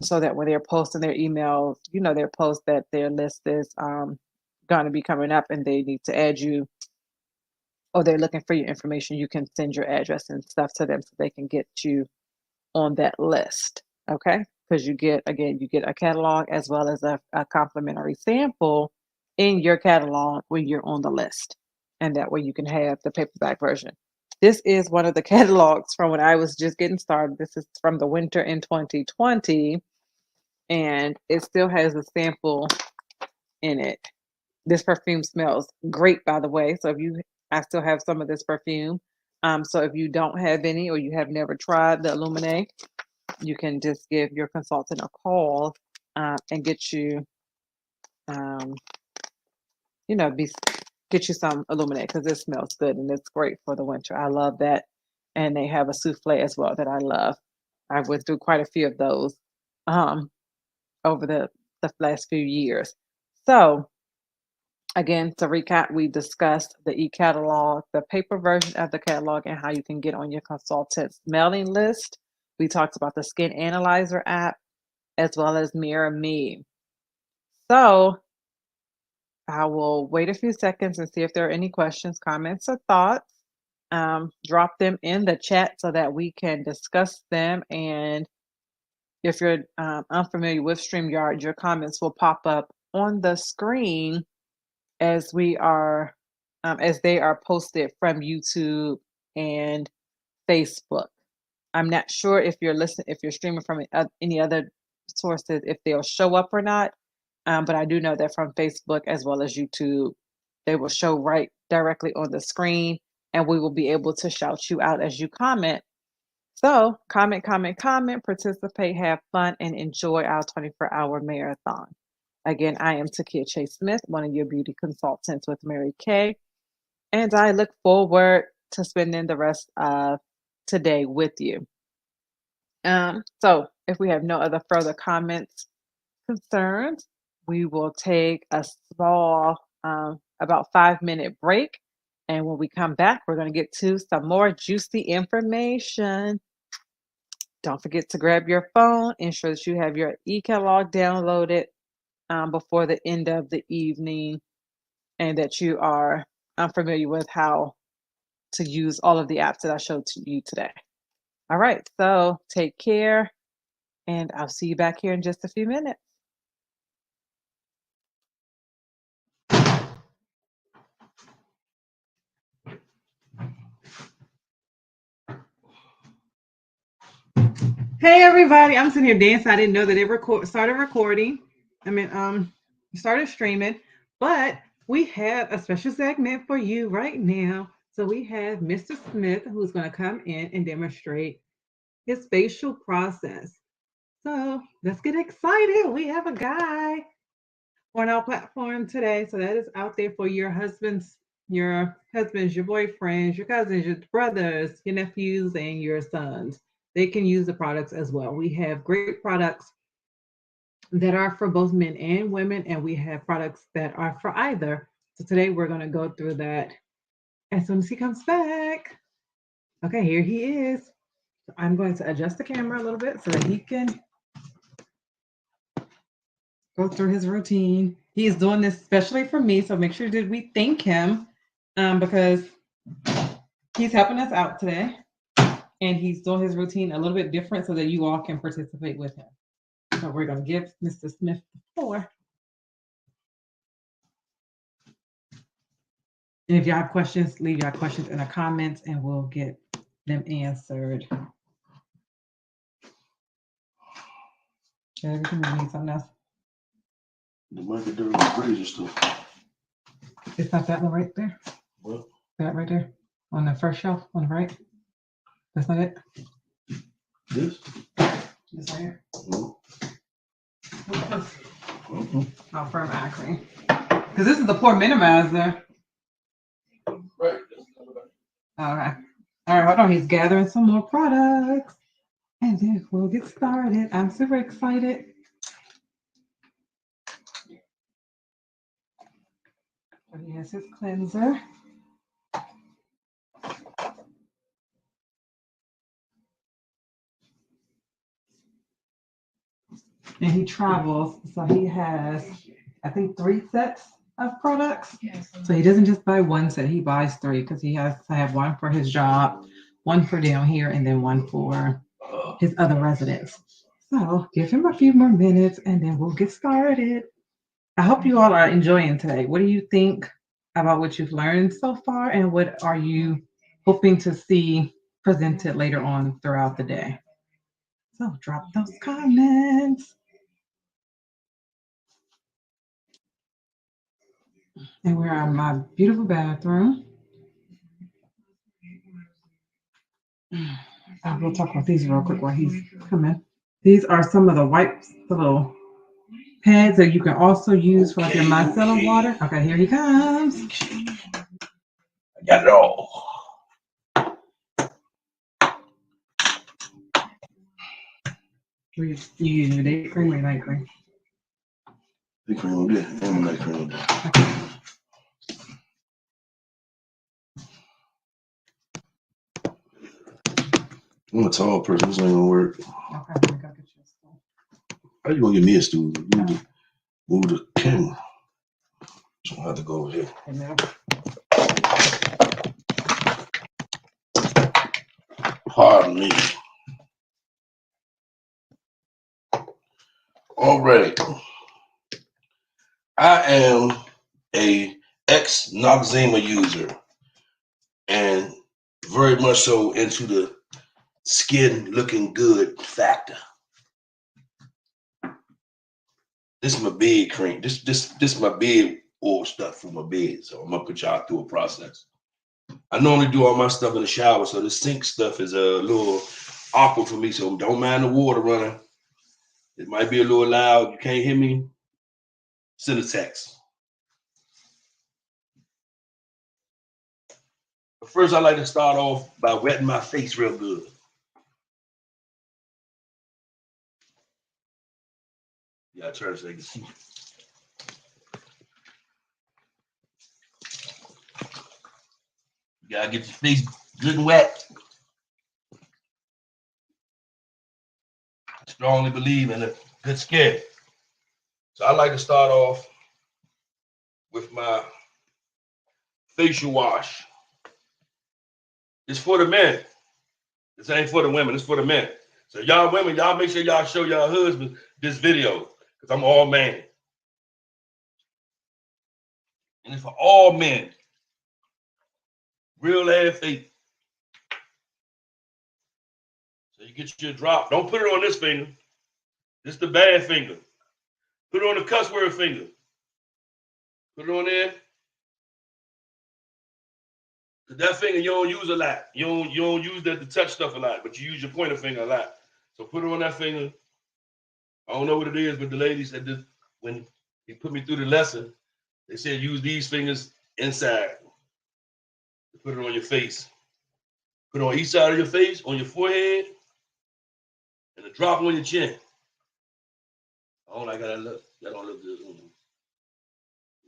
so that when they're posting their emails, their post that their list is going to be coming up and they need to add you or they're looking for your information, you can send your address and stuff to them so they can get you on that list. Okay. Because you get a catalog as well as a complimentary sample in your catalog when you're on the list. And that way you can have the paperback version. This is one of the catalogs from when I was just getting started. This is from the winter in 2020. And it still has a sample in it. This perfume smells great, by the way. So I still have some of this perfume. So if you don't have any or you have never tried the Illuminate, you can just give your consultant a call and get you be get you some illuminate because it smells good and it's great for the winter. I love that. And they have a souffle as well that I love. I went through quite a few of those um, over the last few years. So again, to recap, we discussed the e-catalog, the paper version of the catalog, and how you can get on your consultant's mailing list. We talked about the Skin Analyzer app as well as Mirror Me. So I will wait a few seconds and see if there are any questions, comments, or thoughts. Drop them in the chat so that we can discuss them. And if you're unfamiliar with StreamYard, your comments will pop up on the screen as as they are posted from YouTube and Facebook. I'm not sure if if you're streaming from any other sources, if they'll show up or not. But I do know that from Facebook as well as YouTube, they will show right directly on the screen, and we will be able to shout you out as you comment. So comment, comment, comment, participate, have fun, and enjoy our 24-hour marathon. Again, I am Takia Chase Smith, one of your beauty consultants with Mary Kay, and I look forward to spending the rest of today with you. So if we have no other further comments, concerns, we will take a small, about 5-minute break. And when we come back, we're going to get to some more juicy information. Don't forget to grab your phone, ensure that you have your e-catalog downloaded before the end of the evening, and that you are familiar with how to use all of the apps that I showed to you today. All right, so take care, and I'll see you back here in just a few minutes. Hey everybody, I'm sitting here dancing. I didn't know that it started recording. Started streaming, but we have a special segment for you right now. So we have Mr. Smith who's going to come in and demonstrate his facial process. So let's get excited. We have a guy on our platform today. So that is out there for your husbands, your boyfriends, your cousins, your brothers, your nephews, and your sons. They can use the products as well. We have great products that are for both men and women, and we have products that are for either. So today we're going to go through that as soon as he comes back. Okay, here he is. I'm going to adjust the camera a little bit so that he can go through his routine. He is doing this especially for me, so make sure that we thank him because he's helping us out today, and he's doing his routine a little bit different so that you all can participate with him. So we're going to give Mr. Smith the floor. And if you have questions, leave your questions in the comments and we'll get them answered. Everything we need something else. The market during the crazy stuff. It's not that one right there. What? That right there on the first shelf on the right. That's not it. This? This right here. Mm-hmm. Oh, firm eye cream. Because this is the pore minimizer. Right. Okay. All right, hold on. He's gathering some more products. And then we'll get started. I'm super excited. He has his cleanser. And he travels, so he has, I think, 3 sets of products. So he doesn't just buy one set, he buys 3 because he has to have one for his job, one for down here, and then one for his other residents. So give him a few more minutes and then we'll get started. I hope you all are enjoying today. What do you think about what you've learned so far, and what are you hoping to see presented later on throughout the day? So drop those comments. And we're in my beautiful bathroom. We'll talk about these real quick while he's coming. These are some of the wipes, the little pads that you can also use for like your Okay, micellar okay. water. Okay, here he comes. Okay. I got it all. You use your day cream or night cream? Big cream on there and night cream on there. I'm a tall person. This ain't gonna work. Okay, let me go get you a stool. How you gonna get me a stool? You need to move the camera. So I have to go over here. Okay, now. Pardon me. All right. I am a ex-Noxzema user and very much so into the skin looking good factor. This is my bed cream. This my bed oil stuff for my bed. So I'm gonna put y'all through a process. I normally do all my stuff in the shower, so the sink stuff is a little awkward for me. So don't mind the water running. It might be a little loud. You can't hear me? Send a text. But first, I like to start off by wetting my face real good. Yeah, I turn so they can see. You gotta get your face good and wet. I strongly believe in a good skin. So I like to start off with my facial wash. It's for the men. This ain't for the women. It's for the men. So y'all women, y'all make sure y'all show y'all husband this video because I'm all man. And it's for all men. Real ass face. So you get your drop. Don't put it on this finger. This is the bad finger. Put it on the cuss word finger. Put it on there. Cause that finger you don't use a lot. You don't use that to touch stuff a lot, but you use your pointer finger a lot. So put it on that finger. I don't know what it is, but the lady said this when he put me through the lesson. They said use these fingers inside. Put it on your face. Put it on each side of your face, on your forehead, and a drop on your chin. I don't like how that look. That don't look good.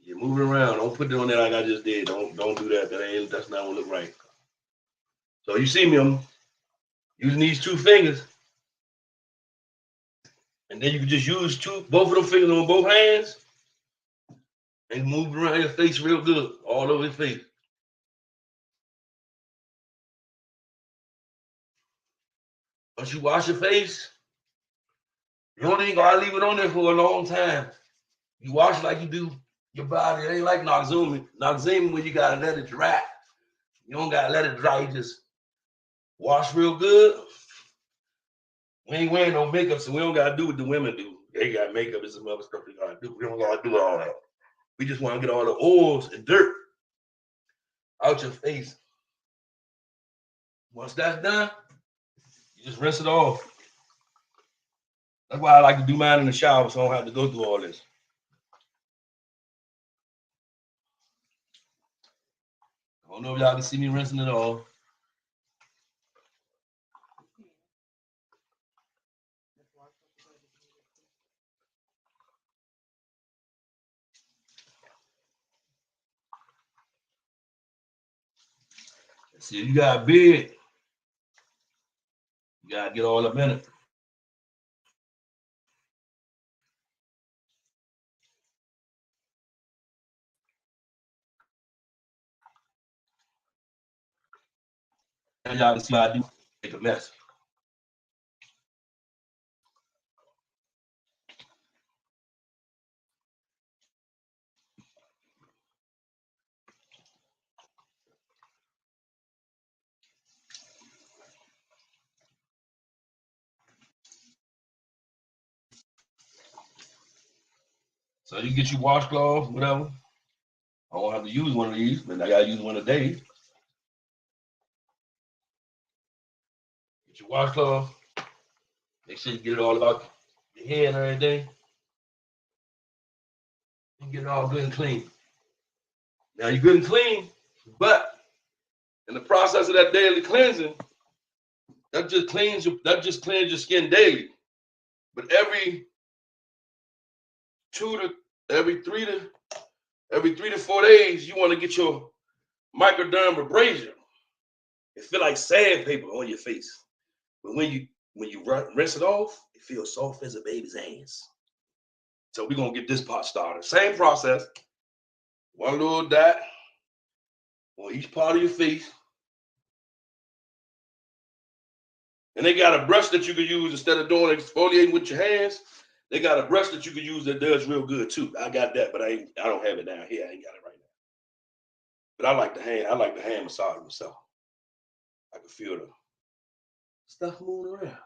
You move it around. Don't put it on there like I just did. Don't do that. That's not gonna look right. So you see me, I'm using these two fingers. And then you can just use both of them fingers on both hands and move around your face real good, all over your face. Once you wash your face, you don't even gotta leave it on there for a long time. You wash it like you do your body. It ain't like Noxzema. Noxzema when you gotta let it dry. You don't gotta let it dry. You just wash real good. We ain't wearing no makeup, so we don't gotta do what the women do. They got makeup and some other stuff they gotta do. We don't gotta do all that. We just want to get all the oils and dirt out your face. Once that's done, you just rinse it off. That's why I like to do mine in the shower, so I don't have to go through all this. I don't know if y'all can see me rinsing it off. See, if you got a beard, you gotta get all up in it. And y'all can see how I do make a mess. So you get your washcloth, whatever. I don't have to use one of these, but I gotta use one a day. Get your washcloth. Make sure you get it all about your hair and everything. and get it all good and clean. Now you're good and clean, but in the process of that daily cleansing, that just cleans your skin daily. But every 3 to 4 days, you want to get your microdermabrasion. It feel like sandpaper on your face. But when you rinse it off, it feels soft as a baby's hands. So we're gonna get this part started. Same process. One little dot on each part of your face. And they got a brush that you can use instead of doing exfoliating with your hands. They got a brush that you can use that does real good too. I got that, but I don't have it down here. I ain't got it right now. But I like the hand massage myself. I can feel the stuff moving around.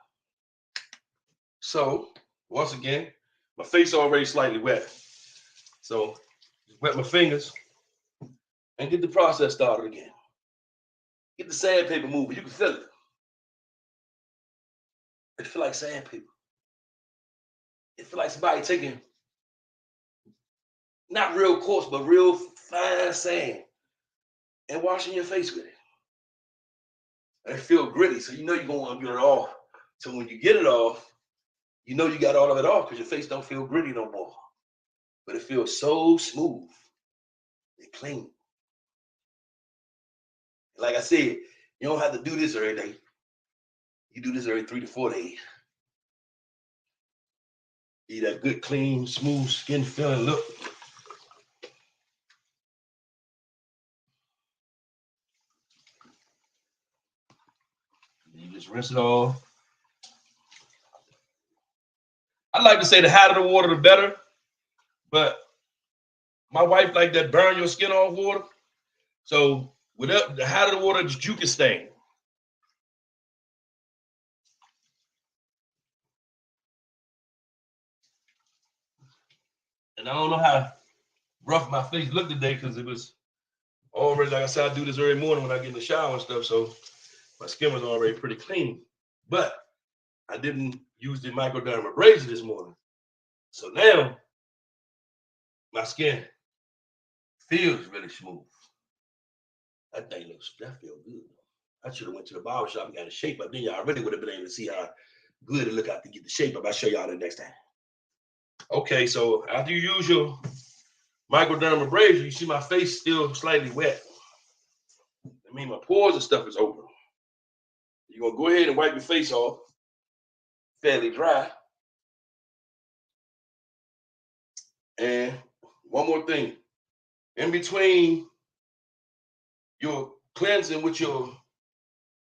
So once again, my face already slightly wet. So just wet my fingers and get the process started again. Get the sandpaper moving. You can feel it. It feel like sandpaper. It feel like somebody taking not real coarse, but real fine sand and washing your face with it. And it feel gritty, so you know you're gonna want to get it off. So when you get it off, you know you got all of it off because your face don't feel gritty no more. But it feels so smooth and clean. Like I said, you don't have to do this every day. You do this every 3 to 4 days. Get that good, clean, smooth skin feeling look. You just rinse it off. I like to say the hotter the water, the better. But my wife like that burn your skin off water. So without the hotter the water, you can stain. And I don't know how rough my face looked today because it was already, like I said, I do this every morning when I get in the shower and stuff. So my skin was already pretty clean. But I didn't use the microdermabrasion this morning. So now my skin feels really smooth. That feel good. I should have went to the barber shop and got a shape up. Then y'all really would have been able to see how good it look out to get the shape up. I'll show y'all that next time. Okay, so after you use your microdermabrasion, you see my face still slightly wet. I mean, my pores and stuff is open. You're gonna go ahead and wipe your face off, fairly dry. And one more thing, in between your cleansing with your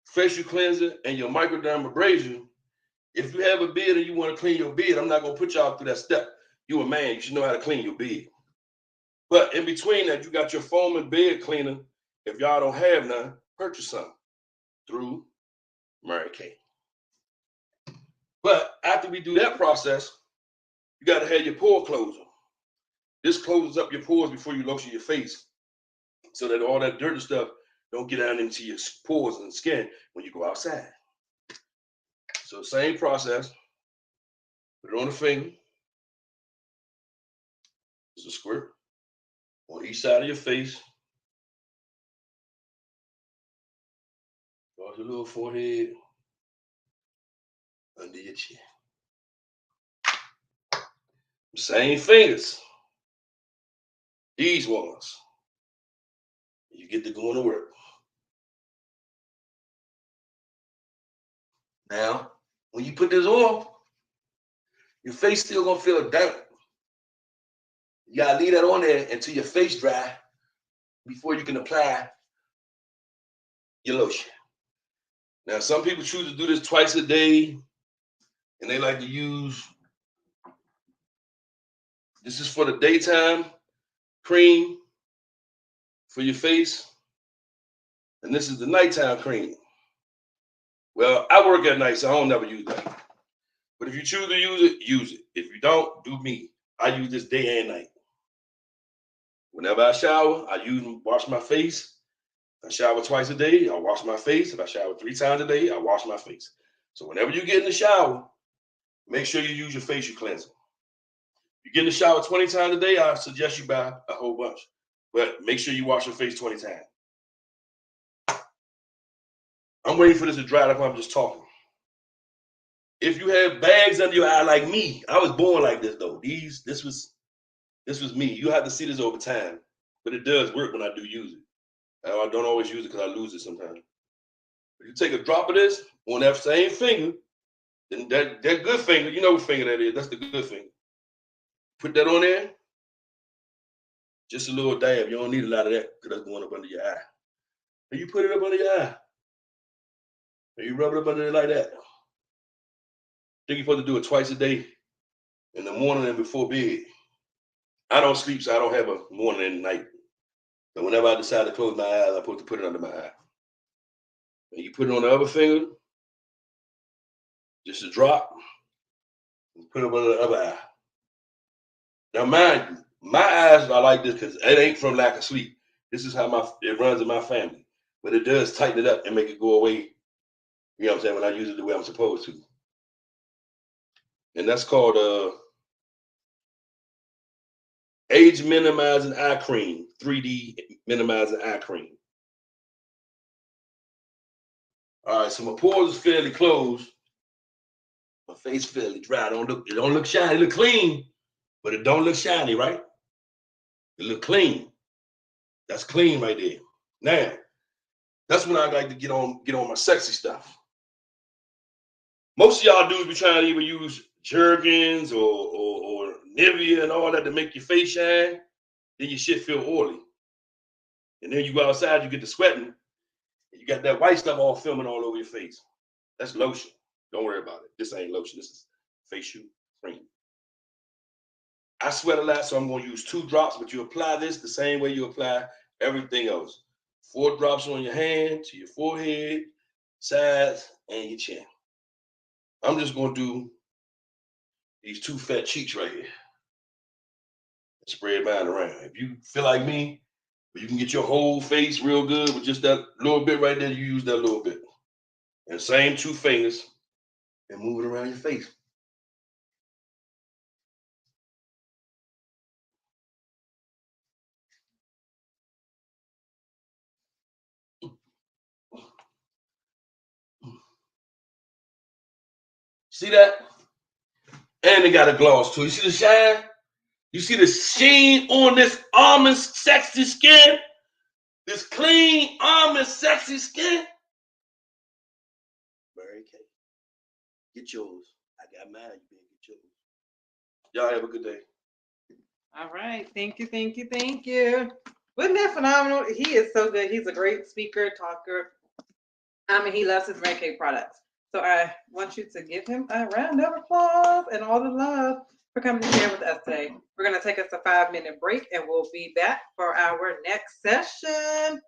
facial cleanser and your microdermabrasion, if you have a beard and you want to clean your beard, I'm not gonna put y'all through that step. You a man, you should know how to clean your beard. But in between that, you got your foam and beard cleaner. If y'all don't have none, purchase some through Mary Kay. But after we do that process, you got to have your pore closer. This closes up your pores before you lotion your face so that all that dirty stuff don't get down into your pores and skin when you go outside. So same process. Put it on the finger. Just a squirt on each side of your face. Across your little forehead, under your chin. Same fingers. These ones. You get to going to work. Now, when you put this on, your face still gonna feel damp. You gotta leave that on there until your face dry before you can apply your lotion. Now, some people choose to do this twice a day, and they like to use, this is for the daytime cream for your face, and this is the nighttime cream. Well, I work at night, so I don't never use that. But if you choose to use it, use it. If you don't, do me. I use this day and night. Whenever I shower, I wash my face. If I shower twice a day, I wash my face. If I shower 3 times a day, I wash my face. So whenever you get in the shower, make sure you use your facial cleanser. You get in the shower 20 times a day, I suggest you buy a whole bunch. But make sure you wash your face 20 times. I'm waiting for this to dry up. I'm just talking. If you have bags under your eye like me, I was born like this though. This was me. You have to see this over time, but it does work when I do use it. I don't always use it because I lose it sometimes. If you take a drop of this on that same finger, then that good finger, you know what finger that is. That's the good finger. Put that on there. Just a little dab. You don't need a lot of that because that's going up under your eye. And you put it up under your eye. And you rub it up under it like that. I think you're supposed to do it twice a day, in the morning and before bed. I don't sleep, so I don't have a morning and night. So whenever I decide to close my eyes, I'm supposed to put it under my eye. And you put it on the other finger, just a drop, and put it under the other eye. Now, mind you, my eyes are like this because it ain't from lack of sleep. This is how it runs in my family. But it does tighten it up and make it go away. You know what I'm saying? When I use it the way I'm supposed to. And that's called age minimizing eye cream, 3D minimizing eye cream. All right, so my pores is fairly closed. My face fairly dry. It don't look shiny. It look clean, but it don't look shiny, right? It look clean. That's clean right there. Now, that's when I like to get on my sexy stuff. Most of y'all dudes be trying to either use Jergens or Nivea and all that to make your face shine. Then your shit feel oily. And then you go outside, you get to sweating, and you got that white stuff all filming all over your face. That's lotion. Don't worry about it. This ain't lotion. This is facial cream. I sweat a lot, so I'm going to use 2 drops, but you apply this the same way you apply everything else. 4 drops on your hand, to your forehead, sides, and your chin. I'm just going to do these 2 fat cheeks right here. Spread mine around. If you feel like me, you can get your whole face real good with just that little bit right there. You use that little bit. And same 2 fingers and move it around your face. See that? And it got a gloss too. You see the shine? You see the sheen on this almond sexy skin? This clean almond sexy skin? Mary Kay. Get yours. I got mine. You better get yours. Y'all have a good day. All right. Thank you, thank you, thank you. Wasn't that phenomenal? He is so good. He's a great speaker, talker. I mean, he loves his Mary Kay products. So I want you to give him a round of applause and all the love for coming to share with us today. We're going to take us a 5-minute break and we'll be back for our next session.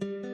Bye.